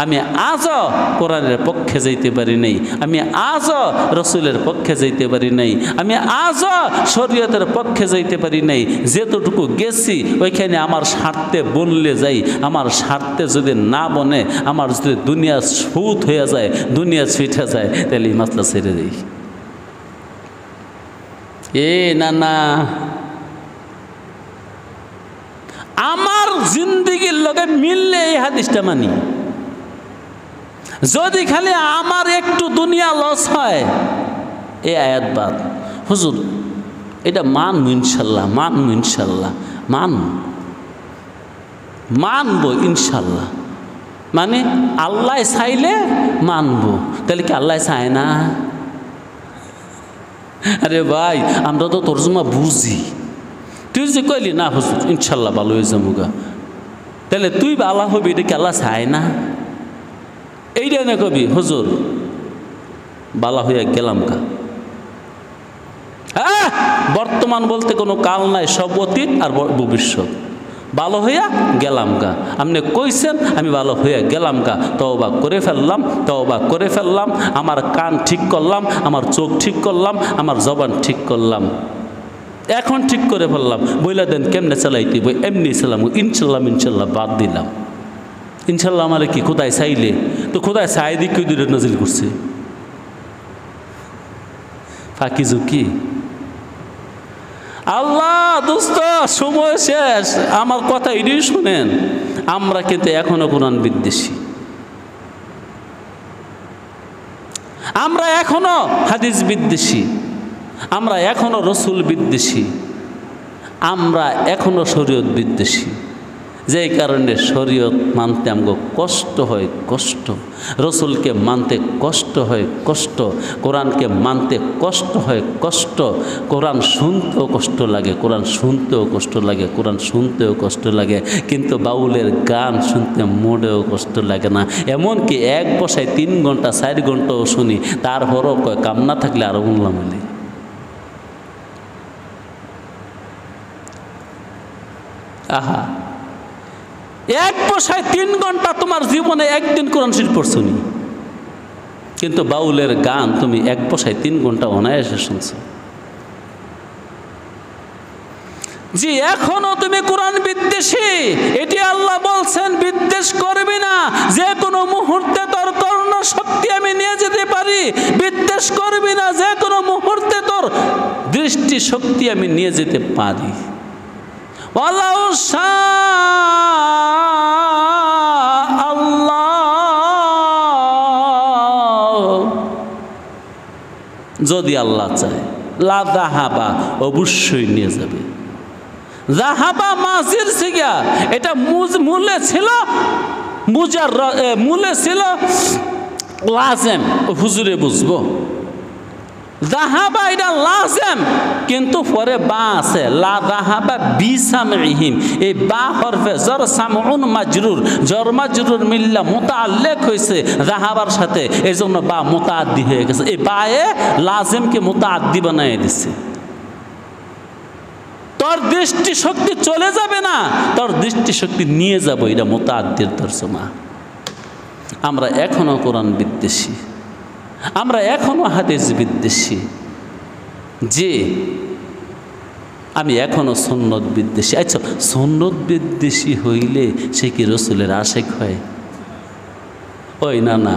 আমি আজও কোরআনের পক্ষে যাইতে পারি নাই, আমি আজও রসুলের পক্ষে যাইতে পারি নাই, আমি আজও শরীয়তের পক্ষে যাইতে পারি নাই। যেতটুকু গেছি ওইখানে আমার স্বার্থে বনলে যাই, আমার স্বার্থে যদি না বনে, আমার যদি দুনিয়া ছুত হয়ে যায়, দুনিয়া ছুটে যায়, তাহলে এই মাসলা ছেড়ে দিই। না না, আমার জিন্দিগির লগে মিললে এই হাদিসটা মানি। যদি খালি আমার একটু দুনিয়া লস হয়, এই আয়াত বাদ। হুজুর এটা মানব ইনশাল্লাহ, মানব ইনশাল্লাহ, মানবো ইনশাল্লাহ। মানে আল্লাহ চাইলে মানবো, তাহলে কি আল্লাহ চায় না? আরে ভাই, আমরা তো তর্জমা বুঝি। তুই যে কইলি না হুজুর ইনশাল্লাহ ভালো হয়ে যাবো, তাহলে তুই ভালো হবি, এটা কি আল্লাহ চায় না? এইটা না কবি হুজুর বালা হইয়া গেলাম কা। হ্যাঁ, বর্তমান বলতে কোনো কাল নাই, সব অতীত আর ভবিষ্যৎ। ভালো হইয়া গেলাম গা, আপনি কইছেন আমি ভালো হইয়া গেলাম গা, তওবা করে ফেললাম, তওবা করে ফেললাম। আমার কান ঠিক করলাম, আমার চোখ ঠিক করলাম, আমার জবান ঠিক করলাম, এখন ঠিক করে ফেললাম। বইলা দেন কেমনে চালাইতে বই, এমনি চালাম, ইনশাল্লাহ ইনশাল্লাহ বাদ দিলাম। ইনশাল্লাহ আমার কি খোদায় চাইলে, তো খোদায় চাই দিক কেউ দূরে নাজিল করছে, ফাঁকি ঝুঁকি। আল্লাহ দোস্ত সময় শেষ, আমার কথা এটাই শুনেন। আমরা কিন্তু এখনো কোরআন বিদ্বেষী, আমরা এখনো হাদিস বিদ্বেষী, আমরা এখনো রসুল বিদ্বেষী, আমরা এখনো শরীয়ত বিদ্বেষী। যেই কারণে শরীয়ত মানতে আমাকে কষ্ট হয়, কষ্ট। রসুলকে মানতে কষ্ট হয়, কষ্ট। কোরআনকে মানতে কষ্ট হয়, কষ্ট। কোরআন শুনতেও কষ্ট লাগে, কোরআন শুনতেও কষ্ট লাগে, কোরআন শুনতেও কষ্ট লাগে। কিন্তু বাউলের গান শুনতে মোটেও কষ্ট লাগে না। এমনকি এক বসায় 3 ঘন্টা 4 ঘন্টাও শুনি, তারপরও কয় কাম না থাকলে আরো শুনলাম বলে। আহা, এক বসায় 3 ঘন্টা তোমার জীবনে একদিন কোরআন শরীফ পড়ছো নি, কিন্তু বাউলের গান তুমি এক বসায় 3 ঘন্টা অনায়াসে শুনছো। জি, এখনো তুমি কোরআন বিদ্বেষী, এটি আল্লাহ বলছেন বিদ্বেষ করবি না। যে কোনো মুহূর্তে তোর কর্ণ শক্তি আমি নিয়ে যেতে পারি, বিদ্বেষ করবি না। যে কোনো মুহূর্তে তোর দৃষ্টি শক্তি আমি নিয়ে যেতে পারি। যদি আল্লাহ চায়, লা যাহাবা অবশ্যই নিয়ে যাবে। যাহাবা মাজির সিগা, এটা মূলে ছিল মূলে ছিল লাজেম, হুজুরে বুঝবো। যাহাবা এটা লাজেম, কিন্তু পরে বা আছে, লা যাহাবা বিসামইহিম। এই বা হরফে জর সামউন মাজরুর, জর মাজরুর মিল্লা মুতাআল্লিক হয়েছে যাহাবার সাথে, এই জন্য বা মুতাআদ্দি হয়ে গেছে। এই বায়ে লাজেমকে মুতাআদ্দি বানিয়ে দিচ্ছে। তোর দৃষ্টি শক্তি চলে যাবে না, তোর দৃষ্টি শক্তি নিয়ে যাবো, এটা মুতাআদ্দির তরজমা। আমরা এখনো কোরআন বিদ্বেষী, আমরা এখনো হাদিস বিদ্বেষী। যে আমি এখনো সুন্নত বিদ্বেষী। আচ্ছা, সুন্নত বিদ্বেষী হইলে সে কি রসুলের আশেক হয়? ওই না না,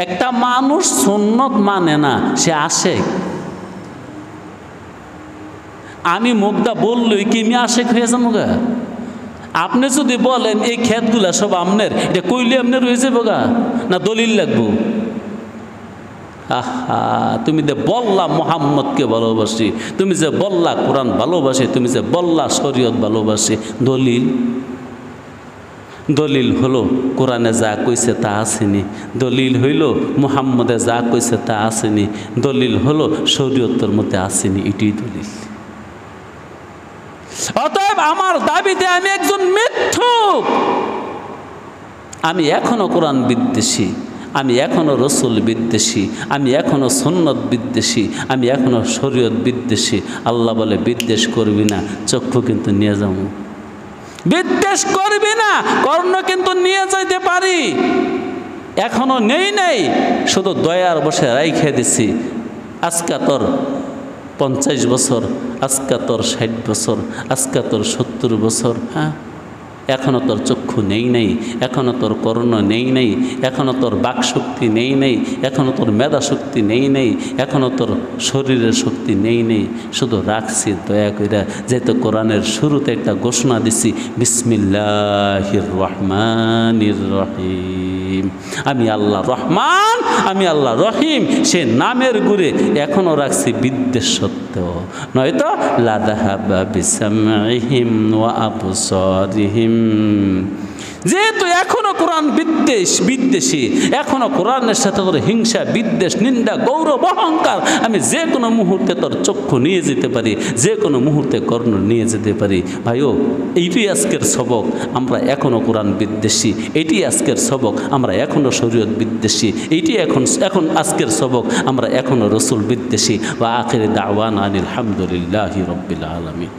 একটা মানুষ সুন্নত মানে না, সে আশেক। আমি মুগ্ধা বললই কি আমি আশেক হয়ে যাবো গা? আপনি যদি বলেন এই ক্ষেতগুলা সব আমনের, এটা কইলে আমনের হয়ে যাবো গা, না দলিল লাগবো? আহা, তুমি যে বললা মুহাম্মদকে ভালোবাসি, তুমি যে বললা কোরআন ভালোবাসি, তুমি যে বললা শরীয়ত ভালোবাসি, দলিল দলিল হলো কোরআনে যা কইছে তা আসেনি, দলিল হইল মুহাম্মদে যা কইছে তা আসেনি, দলিল হলো শরীয়তের মধ্যে আসেনি, এটাই দলিল। অতএব আমার দাবিতে আমি একজন মিথ্যুক, আমি এখনো কোরআন বিদ্বেষী, আমি এখনো রসুল বিদ্বেষী, আমি এখনো সুন্নত বিদ্বেষী, আমি এখনো শরীয়ত বিদ্বেষী। আল্লাহ বলে বিদ্বেষ করবি না, চক্ষু কিন্তু নিয়ে যাবো। বিদ্বেষ করবি না, কর্ণ কিন্তু নিয়ে যাইতে পারি, এখনো নেই, শুধু দয়ার বসে রাইখে দিছি। আজকে তোর 50 বছর, আজকে তোর 60 বছর, আজকে তোর 70 বছর, হ্যাঁ, এখনো তোর চক্ষু নেই, এখনো তোর কর্ণ নেই, এখনো তোর বাকশক্তি নেই, এখনো তোর মেধা শক্তি নেই, এখনো তোর শরীরের শক্তি নেই, শুধু রাখছি দয়া কইরা। যেহেতু কোরআনের শুরুতে একটা ঘোষণা দিছি, বিসমিল্লাহির রহমানির রহিম, আমি আল্লাহ রহমান, আমি আল্লাহ রহিম, সে নামের গুরে এখনো রাখছি বিদ্বেষ সত্ত্বেও, নয়তো লাযাহাবা বিসামইহিম ওয়া আবসারিহিম। যেহেতু এখনো কোরআন বিদ্বেষী, এখনো কোরআনের সাথে তোর হিংসা, বিদ্বেষ, নিন্দা, গৌরব, অহংকার, আমি যে কোনো মুহূর্তে তোর চক্ষু নিয়ে যেতে পারি, যে কোনো মুহূর্তে কর্ণ নিয়ে যেতে পারি। ভাইও, এইটাই আজকের সবক, আমরা এখনো কোরআন বিদ্বেষী, এটি আজকের সবক, আমরা এখনো শরীয়ত বিদ্বেষী, এইটি এখন আজকের সবক, আমরা এখনো রসুল বিদ্বেষী। ওয়া আখির দাওয়ানা আনিল হামদুলিল্লাহি রাব্বিল আলামিন।